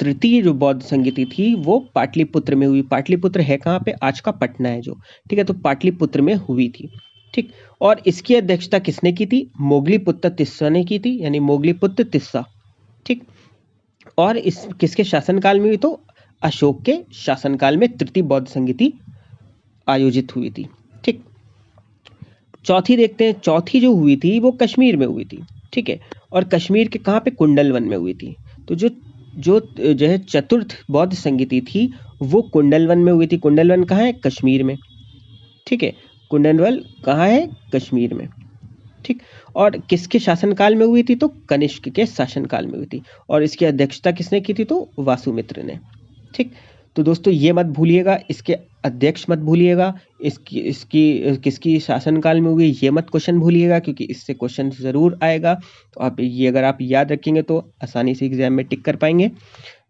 [SPEAKER 1] तृतीय जो बौद्ध संगीति थी वो पाटलिपुत्र में हुई। पाटलिपुत्र है कहाँ पे? आज का पटना है जो। ठीक है, तो पाटलिपुत्र में हुई थी। ठीक, और इसकी अध्यक्षता किसने की थी? मोगलीपुत्र तिस्सा ने की थी, यानी मोगलीपुत्र तिस्सा। ठीक, और इस किसके शासनकाल में हुई? तो अशोक के शासनकाल में तृतीय बौद्ध संगीति आयोजित हुई थी। ठीक, चौथी देखते हैं। चौथी जो हुई थी वो कश्मीर में हुई थी। ठीक है, और कश्मीर के कहाँ पे? कुंडलवन में हुई थी। तो जो है चतुर्थ बौद्ध संगीति थी वो कुंडलवन में हुई थी। कुंडलवन कहाँ है? कश्मीर में। ठीक है, कुंडलवन कहाँ है? कश्मीर में। ठीक, और किसके शासनकाल में हुई थी? तो कनिष्क के शासनकाल में हुई थी, और इसकी अध्यक्षता किसने की थी? तो वासुमित्र ने। ठीक, तो दोस्तों ये मत भूलिएगा, इसके अध्यक्ष मत भूलिएगा, इसकी किसकी शासनकाल में हुई ये मत क्वेश्चन भूलिएगा, क्योंकि इससे क्वेश्चन जरूर आएगा। तो आप ये अगर आप याद रखेंगे तो आसानी से एग्जाम में टिक कर पाएंगे।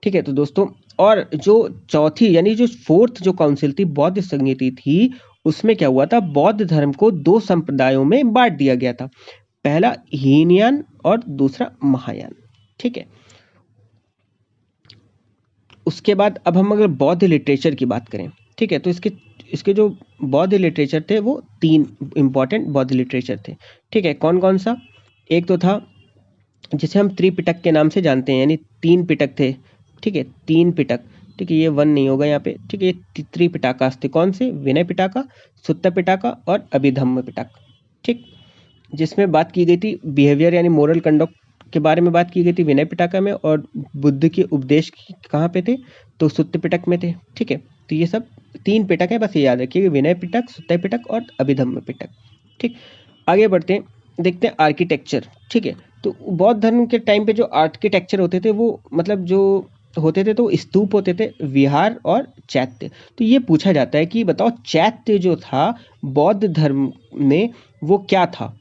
[SPEAKER 1] ठीक है, तो दोस्तों, और जो चौथी यानी जो फोर्थ जो काउंसिल थी, बौद्ध संगीति थी, उसमें क्या हुआ था? बौद्ध धर्म को दो संप्रदायों में बांट दिया गया था। पहला हीनयान और दूसरा महायान। ठीक है, उसके बाद अब हम अगर बौद्ध लिटरेचर की बात करें, ठीक है, तो इसके जो बौद्ध लिटरेचर थे वो 3 इंपॉर्टेंट बौद्ध लिटरेचर थे। ठीक है, कौन कौन सा? एक तो था जिसे हम त्रिपिटक के नाम से जानते हैं, यानी 3 पिटक थे। ठीक है, 3 पिटक। ठीक है, ये 1 नहीं होगा यहाँ पे। ठीक है, ये त्रिपिटकास थे। कौन से? विनय पिटका, सुत्त पिटका और अभिधम्म पिटक। ठीक, जिसमें बात की गई थी बिहेवियर यानी मोरल कंडक्ट के बारे में बात की गई थी विनय पिटका में, और बुद्ध के उपदेश कहाँ पे थे? तो सुत्त पिटक में थे। ठीक है, तो ये सब 3 पिटक है, बस ये याद रखिए, विनय पिटक, सुत्त पिटक और अभिधम्म पिटक। ठीक, आगे बढ़ते हैं, देखते हैं आर्किटेक्चर। ठीक है, तो बौद्ध धर्म के टाइम पे जो आर्किटेक्चर होते थे वो मतलब जो होते थे तो स्तूप होते थे, विहार और चैत्य। तो ये पूछा जाता है कि बताओ चैत्य जो था बौद्ध धर्म में वो क्या था?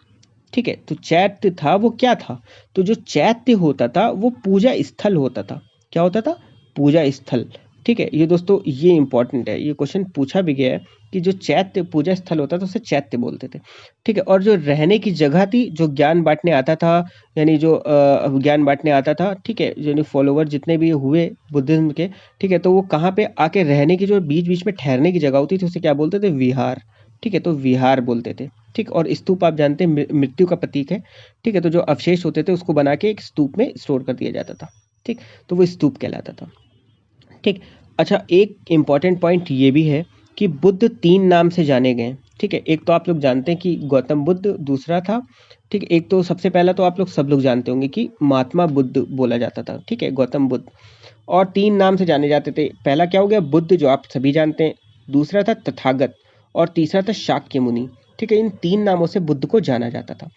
[SPEAKER 1] ठीक है, तो चैत्य था वो क्या था? तो जो चैत्य होता था वो पूजा स्थल होता था। क्या होता था? पूजा स्थल। ठीक है, ये दोस्तों ये इंपॉर्टेंट है, ये क्वेश्चन पूछा भी गया है कि जो चैत्य पूजा स्थल होता था उसे चैत्य बोलते थे। ठीक है, और जो रहने की जगह थी, जो ज्ञान बांटने आता था, यानी जो ज्ञान बांटने आता था, ठीक है, यानी फॉलोवर जितने भी हुए बुद्धिज्म के, ठीक है, तो वो कहाँ पे आके रहने की जो बीच बीच में ठहरने की जगह होती थी उसे क्या बोलते थे? विहार। ठीक है, तो विहार बोलते थे। ठीक, और स्तूप आप जानते हैं मृत्यु का प्रतीक है। ठीक है, तो जो अवशेष होते थे उसको बना के एक स्तूप में स्टोर कर दिया जाता था। ठीक, तो वो स्तूप कहलाता था। ठीक, अच्छा, एक इम्पॉर्टेंट पॉइंट ये भी है कि बुद्ध 3 नाम से जाने गए। ठीक है, एक तो आप लोग जानते हैं कि गौतम बुद्ध, दूसरा था, ठीक, एक तो सबसे पहला तो आप लोग सब लोग जानते होंगे कि महात्मा बुद्ध बोला जाता था। ठीक है, गौतम बुद्ध, और 3 नाम से जाने जाते थे। पहला क्या हो गया? बुद्ध, जो आप सभी जानते हैं। दूसरा था तथागत, और तीसरा था शाक्य मुनि। ठीक है, इन 3 नामों से बुद्ध को जाना जाता था।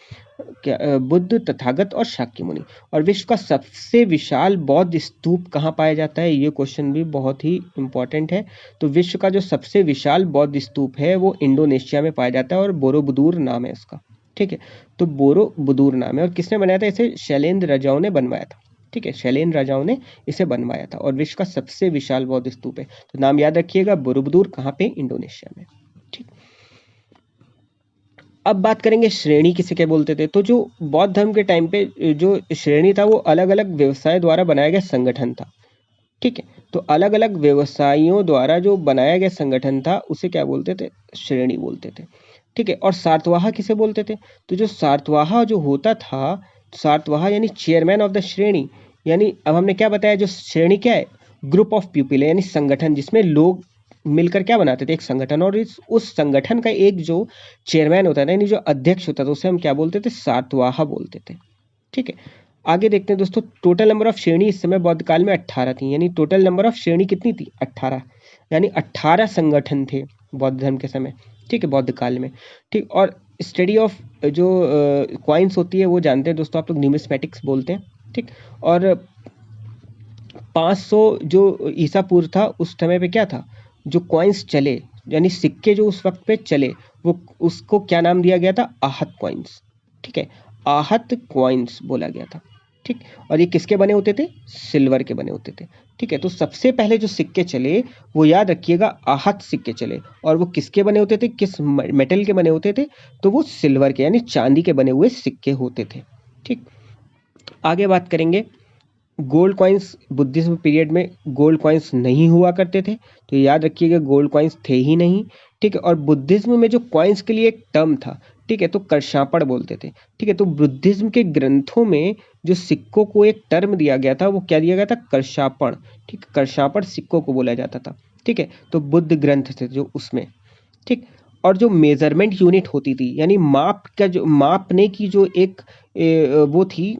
[SPEAKER 1] बुद्ध, तथागत और शाक्य मुनि। और विश्व का सबसे विशाल बौद्ध स्तूप कहाँ पाया जाता है? ये क्वेश्चन भी बहुत ही इंपॉर्टेंट है। तो विश्व का जो सबसे विशाल बौद्ध स्तूप है वो इंडोनेशिया में पाया जाता है, और बोरोबुदुर नाम है इसका। ठीक है, तो बोरोबुदुर नाम है, और किसने बनाया था इसे? शैलेंद्र राजाओं ने बनवाया था। ठीक है, शैलेंद्र राजाओं ने इसे बनवाया था, और विश्व का सबसे विशाल बौद्ध स्तूप है। तो नाम याद रखिएगा, बोरोबुदुर, कहाँ पे? इंडोनेशिया में। ठीक, अब बात करेंगे श्रेणी किसे क्या बोलते थे। तो जो बौद्ध धर्म के टाइम पे जो श्रेणी था वो अलग अलग व्यवसाय द्वारा बनाया गया संगठन था। ठीक है। तो अलग अलग व्यवसायियों द्वारा जो बनाया गया संगठन था उसे क्या बोलते थे? श्रेणी बोलते थे। ठीक है। और सातवाहा किसे बोलते थे? तो जो सातवाहा जो होता था, सातवाहा यानी चेयरमैन ऑफ द श्रेणी, यानी अब हमने क्या बताया, जो श्रेणी क्या है? ग्रुप ऑफ पीपल है, यानी संगठन जिसमें लोग मिलकर क्या बनाते थे? एक संगठन। और इस उस संगठन का एक जो चेयरमैन होता था, यानी जो अध्यक्ष होता था, उसे हम क्या बोलते थे? सातवाहा बोलते थे। ठीक है। आगे देखते हैं दोस्तों, टोटल नंबर ऑफ श्रेणी इस समय बौद्ध काल में 18 थी। यानी टोटल नंबर ऑफ श्रेणी कितनी थी? 18। यानी 18 संगठन थे बौद्ध धर्म के समय। ठीक है, बौद्ध काल में। ठीक। और स्टडी ऑफ जो कॉइन्स होती है वो जानते हैं दोस्तों आप लोग, न्यूमिस्मेटिक्स बोलते हैं। ठीक। और 500 जो ईसा पूर्व था उस समय पे क्या था? जो कॉइन्स चले, यानी सिक्के जो उस वक्त पे चले, वो उसको क्या नाम दिया गया था? आहत कॉइन्स। ठीक है, आहत कॉइन्स बोला गया था। ठीक। और ये किसके बने होते थे? सिल्वर के बने होते थे। ठीक है। तो सबसे पहले जो सिक्के चले वो याद रखिएगा आहत सिक्के चले। और वो किसके बने होते थे? किस मेटल के बने होते थे? तो वो सिल्वर के यानी चांदी के बने हुए सिक्के होते थे। ठीक। आगे बात करेंगे, गोल्ड कॉइन्स बुद्धिज्म पीरियड में गोल्ड कॉइन्स नहीं हुआ करते थे, तो याद रखिएगा गोल्ड कॉइन्स थे ही नहीं। ठीक है। और बुद्धिज्म में जो कॉइन्स के लिए एक टर्म था, ठीक है, तो करशापड़ बोलते थे। ठीक है। तो बुद्धिज्म के ग्रंथों में जो सिक्कों को एक टर्म दिया गया था वो क्या दिया गया था? करशापड़। ठीक, करशापड़ सिक्कों को बोला जाता था। ठीक है। तो बुद्ध ग्रंथ थे जो उसमें। ठीक। और जो मेजरमेंट यूनिट होती थी, यानी माप का जो मापने की जो एक वो थी,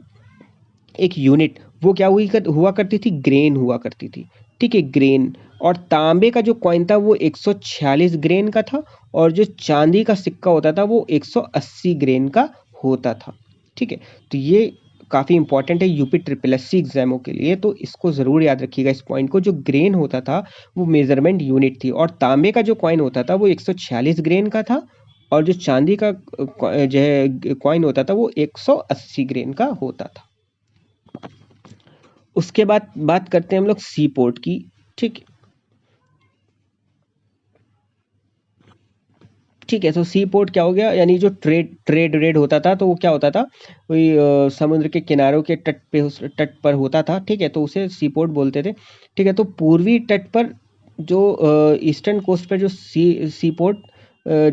[SPEAKER 1] एक यूनिट, वो क्या हुआ करती थी? ग्रेन हुआ करती थी। ठीक है, ग्रेन। और तांबे का जो कॉइन था वो 146 ग्रेन का था। और जो चांदी का सिक्का होता था वो 180 ग्रेन का होता था। ठीक है। तो ये काफ़ी इंपॉर्टेंट है यूपी ट्रिपल एससी एग्जामों के लिए, तो इसको ज़रूर याद रखिएगा इस पॉइंट को। जो ग्रेन होता था वो मेजरमेंट यूनिट थी। और तांबे का जो कॉइन होता था वो 146 ग्रेन का था। और जो चांदी का जो है कॉइन होता था वो 180 ग्रेन का होता था। उसके बाद बात करते हैं हम लोग सी पोर्ट की। ठीक। ठीक है। तो सी पोर्ट क्या हो गया? यानी जो ट्रेड रेड होता था तो वो क्या होता था? वही समुद्र के किनारों के तट पर होता था। ठीक है। तो उसे सी पोर्ट बोलते थे। ठीक है। तो पूर्वी तट पर जो ईस्टर्न कोस्ट पर जो सी पोर्ट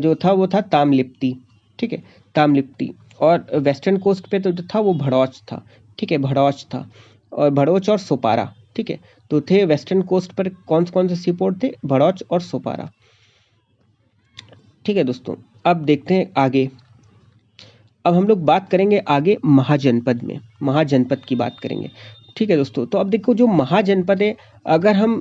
[SPEAKER 1] जो था वो था तामलिप्ती। ठीक है, तामलिप्ती। और वेस्टर्न कोस्ट पे तो जो था वो भड़ौच था। ठीक है, भड़ौच था। और भड़ौच और सोपारा। ठीक है। तो थे वेस्टर्न कोस्ट पर कौन से सी पोर्ट थे? भड़ौच और सोपारा। ठीक है दोस्तों, अब देखते हैं आगे। अब हम लोग बात करेंगे आगे महाजनपद में, महाजनपद की बात करेंगे। ठीक है दोस्तों, तो अब देखो जो महाजनपद है, अगर हम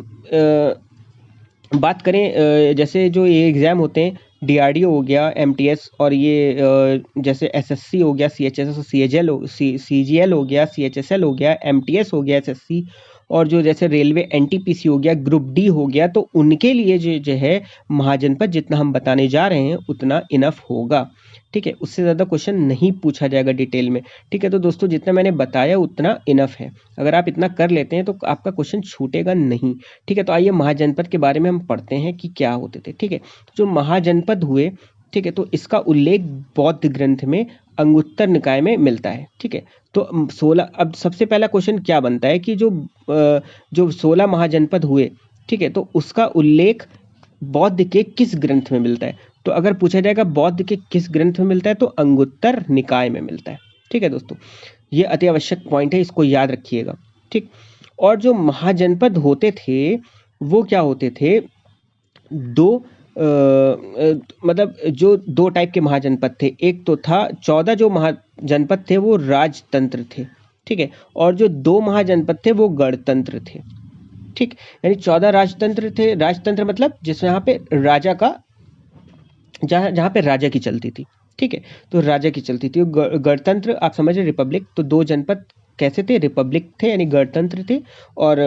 [SPEAKER 1] बात करें जैसे जो ये एग्ज़ाम होते हैं, डीआरडीओ हो गया, एमटीएस, और ये जैसे एसएससी हो गया, सीएचएस, सीएचएल हो, सीजीएल हो गया, सीएचएसएल हो गया, एमटीएस हो गया, एसएससी, और जो जैसे रेलवे एनटीपीसी हो गया, ग्रुप डी हो गया, तो उनके लिए जो है महाजनपद जितना हम बताने जा रहे हैं उतना इनफ होगा। ठीक है, उससे ज़्यादा क्वेश्चन नहीं पूछा जाएगा डिटेल में। ठीक है, तो दोस्तों जितना मैंने बताया उतना इनफ है। अगर आप इतना कर लेते हैं तो आपका क्वेश्चन छूटेगा नहीं। ठीक है, तो आइए महाजनपद के बारे में हम पढ़ते हैं कि क्या होते थे। ठीक है, तो जो महाजनपद हुए, ठीक है, तो इसका उल्लेख बौद्ध ग्रंथ में अंगुत्तर निकाय में मिलता है। ठीक है, तो 16, अब सबसे पहला क्वेश्चन क्या बनता है कि जो 16 महाजनपद हुए, ठीक है, तो उसका उल्लेख बौद्ध के किस ग्रंथ में मिलता है? तो अगर पूछा जाएगा बौद्ध के किस ग्रंथ में मिलता है, तो अंगुत्तर निकाय में मिलता है। ठीक है दोस्तों, ये अति आवश्यक पॉइंट है, इसको याद रखिएगा। ठीक। और जो महाजनपद होते थे वो क्या होते थे? दो मतलब जो दो टाइप के महाजनपद थे। एक तो था 14 जो महाजनपद थे वो राजतंत्र थे। ठीक है, और जो दो महाजनपद थे वो गणतंत्र थे। ठीक, यानी 14 राजतंत्र थे। राजतंत्र मतलब जिसमें यहाँ पे राजा का, जहाँ जहाँ पे राजा की चलती थी। ठीक है, तो राजा की चलती थी। गणतंत्र आप समझ रहे, रिपब्लिक, तो दो जनपद कैसे थे? रिपब्लिक थे यानी गणतंत्र थे। और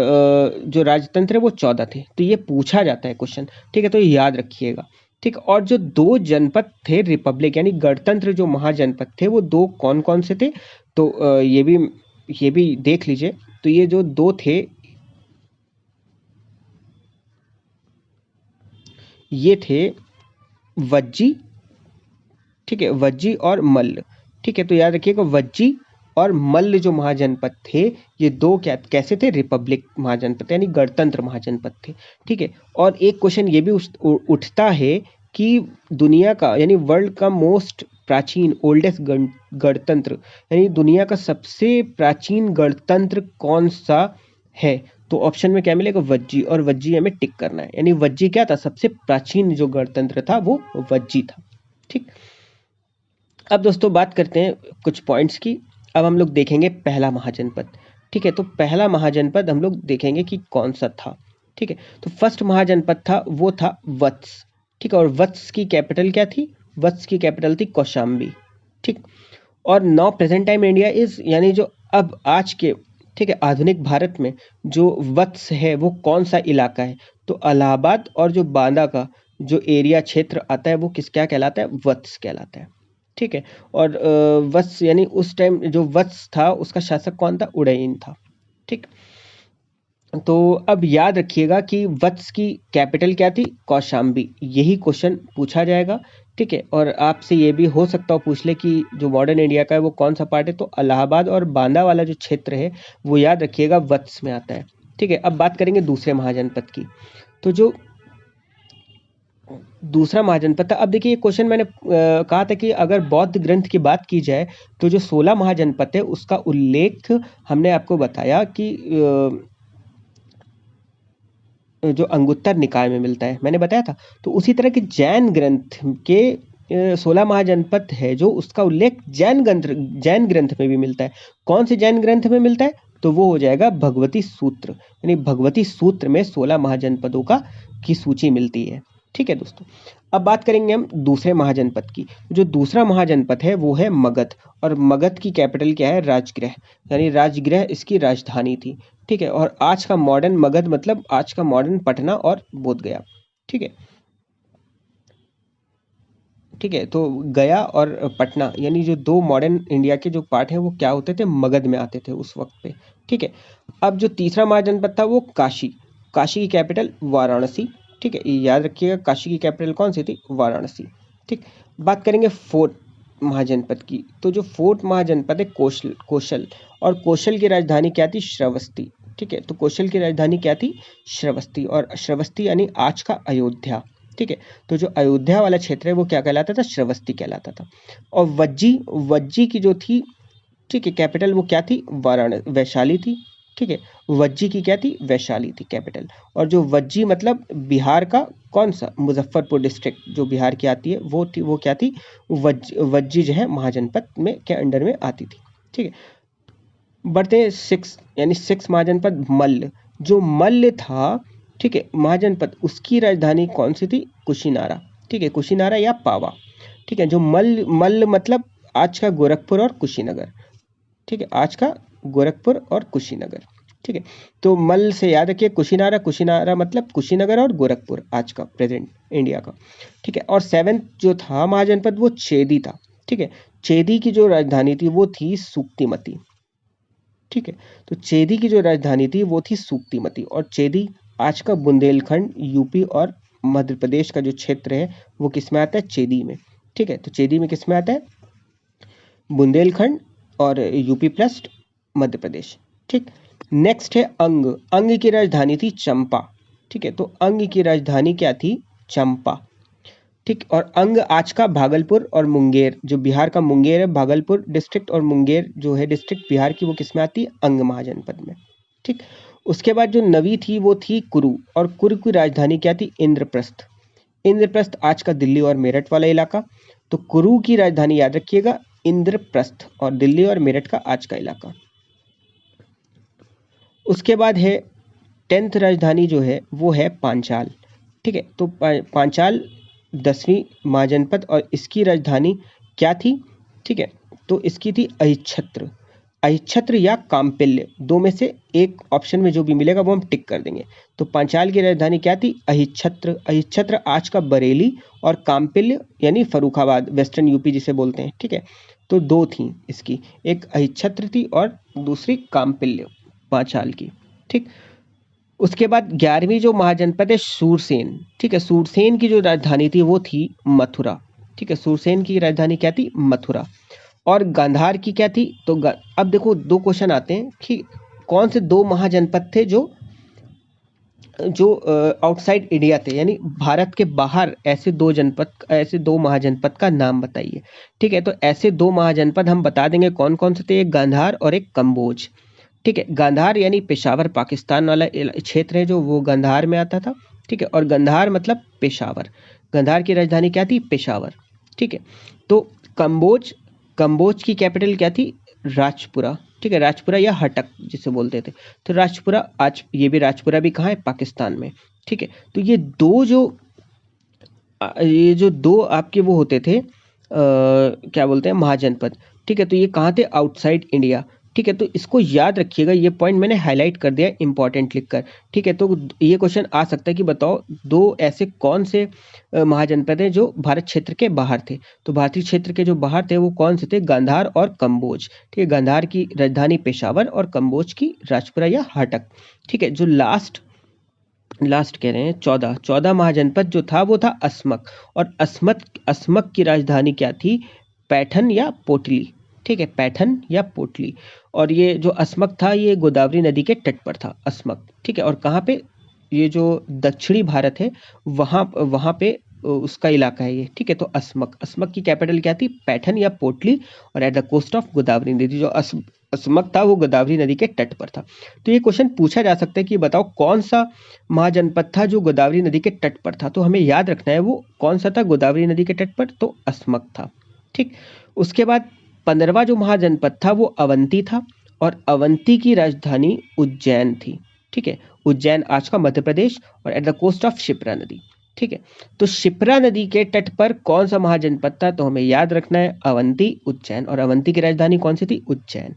[SPEAKER 1] जो राजतंत्र है वो 14 थे। तो ये पूछा जाता है क्वेश्चन। ठीक है, तो ये याद रखिएगा। ठीक, और जो दो जनपद थे रिपब्लिक यानी गणतंत्र जो महाजनपद थे वो दो कौन कौन से थे? तो ये भी देख लीजिए। तो ये जो दो थे ये थे वज्जी। ठीक है, वज्जी और मल्ल। ठीक है, तो याद रखिएगा वज्जी और मल्ल जो महाजनपद थे, ये दो क्या कैसे थे, रिपब्लिक महाजनपद यानी गणतंत्र महाजनपद थे। ठीक है, और एक क्वेश्चन ये भी उठता है कि दुनिया का यानी वर्ल्ड का मोस्ट प्राचीन ओल्डेस्ट गणतंत्र यानी दुनिया का सबसे प्राचीन गणतंत्र कौन सा है? तो ऑप्शन में क्या मिलेगा, वज्जी, और वज्जी हमें टिक करना है। यानी वज्जी क्या था, सबसे प्राचीन जो गणतंत्र था वो वज्जी था। ठीक, अब दोस्तों बात करते हैं कुछ पॉइंट्स की। अब हम लोग देखेंगे पहला महाजनपद। ठीक है, तो पहला महाजनपद हम लोग देखेंगे कि कौन सा था। ठीक है, तो फर्स्ट महाजनपद था वो था वत्स। ठीक है, और वत्स की कैपिटल क्या थी, वत्स की कैपिटल थी कौशाम्बी। ठीक, और now present time India is यानी जो अब आज के, ठीक है, आधुनिक भारत में जो वत्स है वो कौन सा इलाका है, तो इलाहाबाद और जो बांदा का जो एरिया क्षेत्र आता है वो क्या कहलाता है, वत्स कहलाता है। ठीक है, और वत्स यानी उस टाइम जो वत्स था उसका शासक कौन था, उदयन था। ठीक, तो अब याद रखिएगा कि वत्स की कैपिटल क्या थी, कौशाम्बी। यही क्वेश्चन पूछा जाएगा। ठीक है, और आपसे ये भी हो सकता हो पूछ ले कि जो मॉडर्न इंडिया का है वो कौन सा पार्ट है, तो इलाहाबाद और बांदा वाला जो क्षेत्र है वो याद रखिएगा वत्स में आता है। ठीक है, अब बात करेंगे दूसरे महाजनपद की। तो जो दूसरा महाजनपद था, अब देखिए ये क्वेश्चन मैंने कहा था कि अगर बौद्ध ग्रंथ की बात की जाए तो जो 16 महाजनपद है उसका उल्लेख हमने आपको बताया कि जो अंगुत्तर निकाय में मिलता है, मैंने बताया था। तो उसी तरह के जैन ग्रंथ के 16 महाजनपद है जो उसका उल्लेख जैन ग्रंथ में भी मिलता है। कौन से जैन ग्रंथ में मिलता है, तो वो हो जाएगा भगवती सूत्र। यानी भगवती सूत्र में 16 महाजनपदों की सूची मिलती है। ठीक है दोस्तों, अब बात करेंगे हम दूसरे महाजनपद की। जो दूसरा महाजनपद है वो है मगध, और मगध की कैपिटल क्या है, राजगृह। यानी राजगृह इसकी राजधानी थी। ठीक है, और आज का मॉडर्न मगध मतलब आज का मॉडर्न पटना और बोधगया। ठीक है, ठीक है, तो गया और पटना यानी जो दो मॉडर्न इंडिया के जो पार्ट हैं वो क्या होते थे, मगध में आते थे उस वक्त पे। ठीक है, अब जो तीसरा महाजनपद था वो काशी। काशी की कैपिटल वाराणसी। ठीक है, ये याद रखिएगा, काशी की कैपिटल कौन सी थी, वाराणसी। ठीक, बात करेंगे फोर्थ महाजनपद की। तो जो फोर्थ महाजनपद है कौशल, और कौशल की राजधानी क्या थी, श्रावस्ती। ठीक है, तो कौशल की राजधानी क्या थी, श्रावस्ती, और श्रावस्ती यानी आज का अयोध्या। ठीक है, तो जो अयोध्या वाला क्षेत्र है वो क्या कहलाता था, श्रावस्ती कहलाता था। और वज्जी की जो थी, ठीक है, कैपिटल वो क्या थी, वैशाली थी। ठीक है, वज्जी की क्या थी, वैशाली थी कैपिटल। और जो वज्जी मतलब बिहार का कौन सा, मुजफ्फरपुर डिस्ट्रिक्ट जो बिहार की आती है वो क्या थी, वज्जी जो है महाजनपद में के अंडर में आती थी। ठीक है, बढ़ते हैं सिक्स महाजनपद मल्ल। जो मल्ल था, ठीक है, महाजनपद, उसकी राजधानी कौन सी थी, कुशीनारा। ठीक है, कुशीनारा या पावा। ठीक है, जो मल्ल मतलब आज का गोरखपुर और कुशीनगर। ठीक है, आज का गोरखपुर और कुशीनगर। ठीक है, तो मल्ल से याद रखिए कुशीनारा मतलब कुशीनगर और गोरखपुर आज का प्रेजेंट इंडिया का। ठीक है, और सेवेंथ जो था महाजनपद वो चेदी था। ठीक है, चेदी की जो राजधानी थी वो थी सूक्तिमती। ठीक है, तो चेदी की जो राजधानी थी वो थी सूक्तिमती, और चेदी आज का बुंदेलखंड, यूपी और मध्य प्रदेश का जो क्षेत्र है वो किस में आता है, चेदी में। ठीक है, तो चेदी में किस में आता है, बुंदेलखंड और यूपी प्लस मध्य प्रदेश। ठीक, नेक्स्ट है अंग। अंग की राजधानी थी चंपा। ठीक है, तो अंग की राजधानी क्या थी, चंपा। ठीक, और अंग आज का भागलपुर और मुंगेर, जो बिहार का मुंगेर है, भागलपुर डिस्ट्रिक्ट और मुंगेर जो है डिस्ट्रिक्ट बिहार की, वो किस में आती है, अंग महाजनपद में। ठीक, उसके बाद जो नवी थी वो थी कुरु, और कुरु की राजधानी क्या थी, इंद्रप्रस्थ। इंद्रप्रस्थ आज का दिल्ली और मेरठ वाला इलाका। तो कुरु की राजधानी याद रखिएगा इंद्रप्रस्थ, और दिल्ली और मेरठ का आज का इलाका। उसके बाद है 10th राजधानी जो है वो है पांचाल। ठीक है, तो पांचाल 10वीं महाजनपद, और इसकी राजधानी क्या थी, ठीक है, तो इसकी थी अहिच्छत्र। अहिच्छत्र या काम्पिल्य, दो में से एक ऑप्शन में जो भी मिलेगा वो हम टिक कर देंगे। तो पांचाल की राजधानी क्या थी, अहिच्छत्र। अहिच्छत्र आज का बरेली, और काम्पिल्य यानी फर्रुखाबाद, वेस्टर्न यूपी जिसे बोलते हैं। ठीक है, तो दो थी इसकी, एक अहिच्छत्र थी और दूसरी काम्पिल्य पांचाल की। ठीक, उसके बाद 11वीं जो महाजनपद है सूरसेन। ठीक है, सूरसेन की जो राजधानी थी वो थी मथुरा। ठीक है, सूरसेन की राजधानी क्या थी, मथुरा। और गांधार की क्या थी? तो अब देखो दो क्वेश्चन आते हैं कि कौन से दो महाजनपद थे जो आउटसाइड इंडिया थे, यानी भारत के बाहर ऐसे दो महाजनपद का नाम बताइए। ठीक है, तो ऐसे दो महाजनपद हम बता देंगे कौन कौन से थे, एक गांधार और एक कंबोज। ठीक है, गांधार यानी पेशावर पाकिस्तान वाला क्षेत्र है जो वो गांधार में आता था। ठीक है, और गांधार मतलब पेशावर, गांधार की राजधानी क्या थी? पेशावर। ठीक है, तो कंबोज की कैपिटल क्या थी? राजपुरा। ठीक है, राजपुरा या हटक जिसे बोलते थे। तो राजपुरा, आज ये भी राजपुरा भी कहाँ है? पाकिस्तान में। ठीक है, तो ये जो दो आपके वो होते थे, क्या बोलते हैं, महाजनपद। ठीक है, तो ये कहाँ थे? Outside India. ठीक है, तो इसको याद रखिएगा, ये पॉइंट मैंने हाईलाइट कर दिया इंपॉर्टेंट लिखकर। ठीक है, तो ये क्वेश्चन आ सकता है कि बताओ दो ऐसे कौन से महाजनपद हैं जो भारत क्षेत्र के बाहर थे। तो भारतीय क्षेत्र के जो बाहर थे वो कौन से थे? गांधार और कंबोज। ठीक है, गांधार की राजधानी पेशावर और कंबोज की राजपुरा या हटक। ठीक है, जो लास्ट कह रहे हैं 14 महाजनपद जो था वो था अस्मक। और अस्मक की राजधानी क्या थी? पैठन या पोटली। ठीक है, पैठन या पोटली। और ये जो अस्मक था ये गोदावरी नदी के तट पर था अस्मक। ठीक है, और कहाँ पे? ये जो दक्षिणी भारत है वहाँ पे उसका इलाका है ये। ठीक है, तो अस्मक की कैपिटल क्या थी? पैठन या पोटली, और at the coast of Godavari नदी। जो अस्मक था वो गोदावरी नदी के तट पर था। तो ये क्वेश्चन पूछा जा सकता है कि बताओ कौन सा महाजनपद था जो गोदावरी नदी के तट पर था। तो हमें याद रखना है वो कौन सा था गोदावरी नदी के तट पर, तो अस्मक था। ठीक, उसके बाद 15वां जो महाजनपद था वो अवंती था, और अवंती की राजधानी उज्जैन थी। ठीक है, उज्जैन आज का मध्य प्रदेश, और at the coast of Shipra नदी। ठीक है, तो शिप्रा नदी के तट पर कौन सा महाजनपद था? तो हमें याद रखना है अवंती, उज्जैन, और अवंती की राजधानी कौन सी थी? उज्जैन।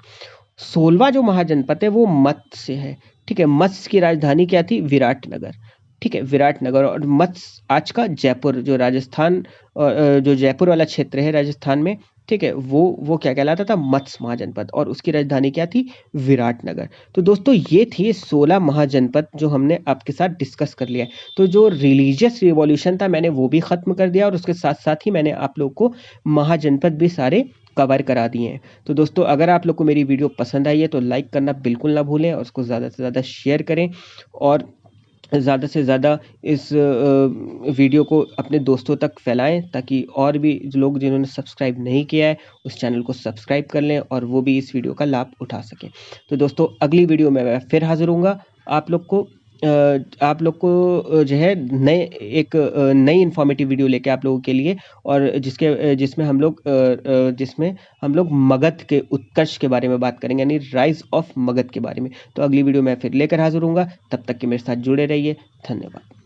[SPEAKER 1] 16वां जो महाजनपद है वो मत्स्य है। ठीक है, मत्स्य की राजधानी क्या थी? विराटनगर। ठीक है, विराटनगर। और मत्स्य आज का जयपुर, जो राजस्थान, जो जयपुर वाला क्षेत्र है राजस्थान में। ठीक है, वो क्या कहलाता था? मत्स्य महाजनपद, और उसकी राजधानी क्या थी? विराटनगर। तो दोस्तों ये थी 16 महाजनपद जो हमने आपके साथ डिस्कस कर लिया है। तो जो रिलीजियस रिवॉल्यूशन था मैंने वो भी खत्म कर दिया, और उसके साथ साथ ही मैंने आप लोग को महाजनपद भी सारे कवर करा दिए हैं। तो दोस्तों अगर आप लोग को मेरी वीडियो पसंद आई है तो लाइक करना बिल्कुल ना भूलें, और उसको ज़्यादा से ज़्यादा शेयर करें, और ज़्यादा से ज़्यादा इस वीडियो को अपने दोस्तों तक फैलाएं, ताकि और भी लोग जिन्होंने सब्सक्राइब नहीं किया है उस चैनल को सब्सक्राइब कर लें और वो भी इस वीडियो का लाभ उठा सकें। तो दोस्तों अगली वीडियो में मैं फिर हाजिर होऊंगा आप लोग को जो है नई इन्फॉर्मेटिव वीडियो लेके आप लोगों के लिए, और जिसमें हम लोग मगध के उत्कर्ष के बारे में बात करेंगे, यानी राइज ऑफ मगध के बारे में। तो अगली वीडियो मैं फिर लेकर हाजिर होऊंगा, तब तक के मेरे साथ जुड़े रहिए। धन्यवाद।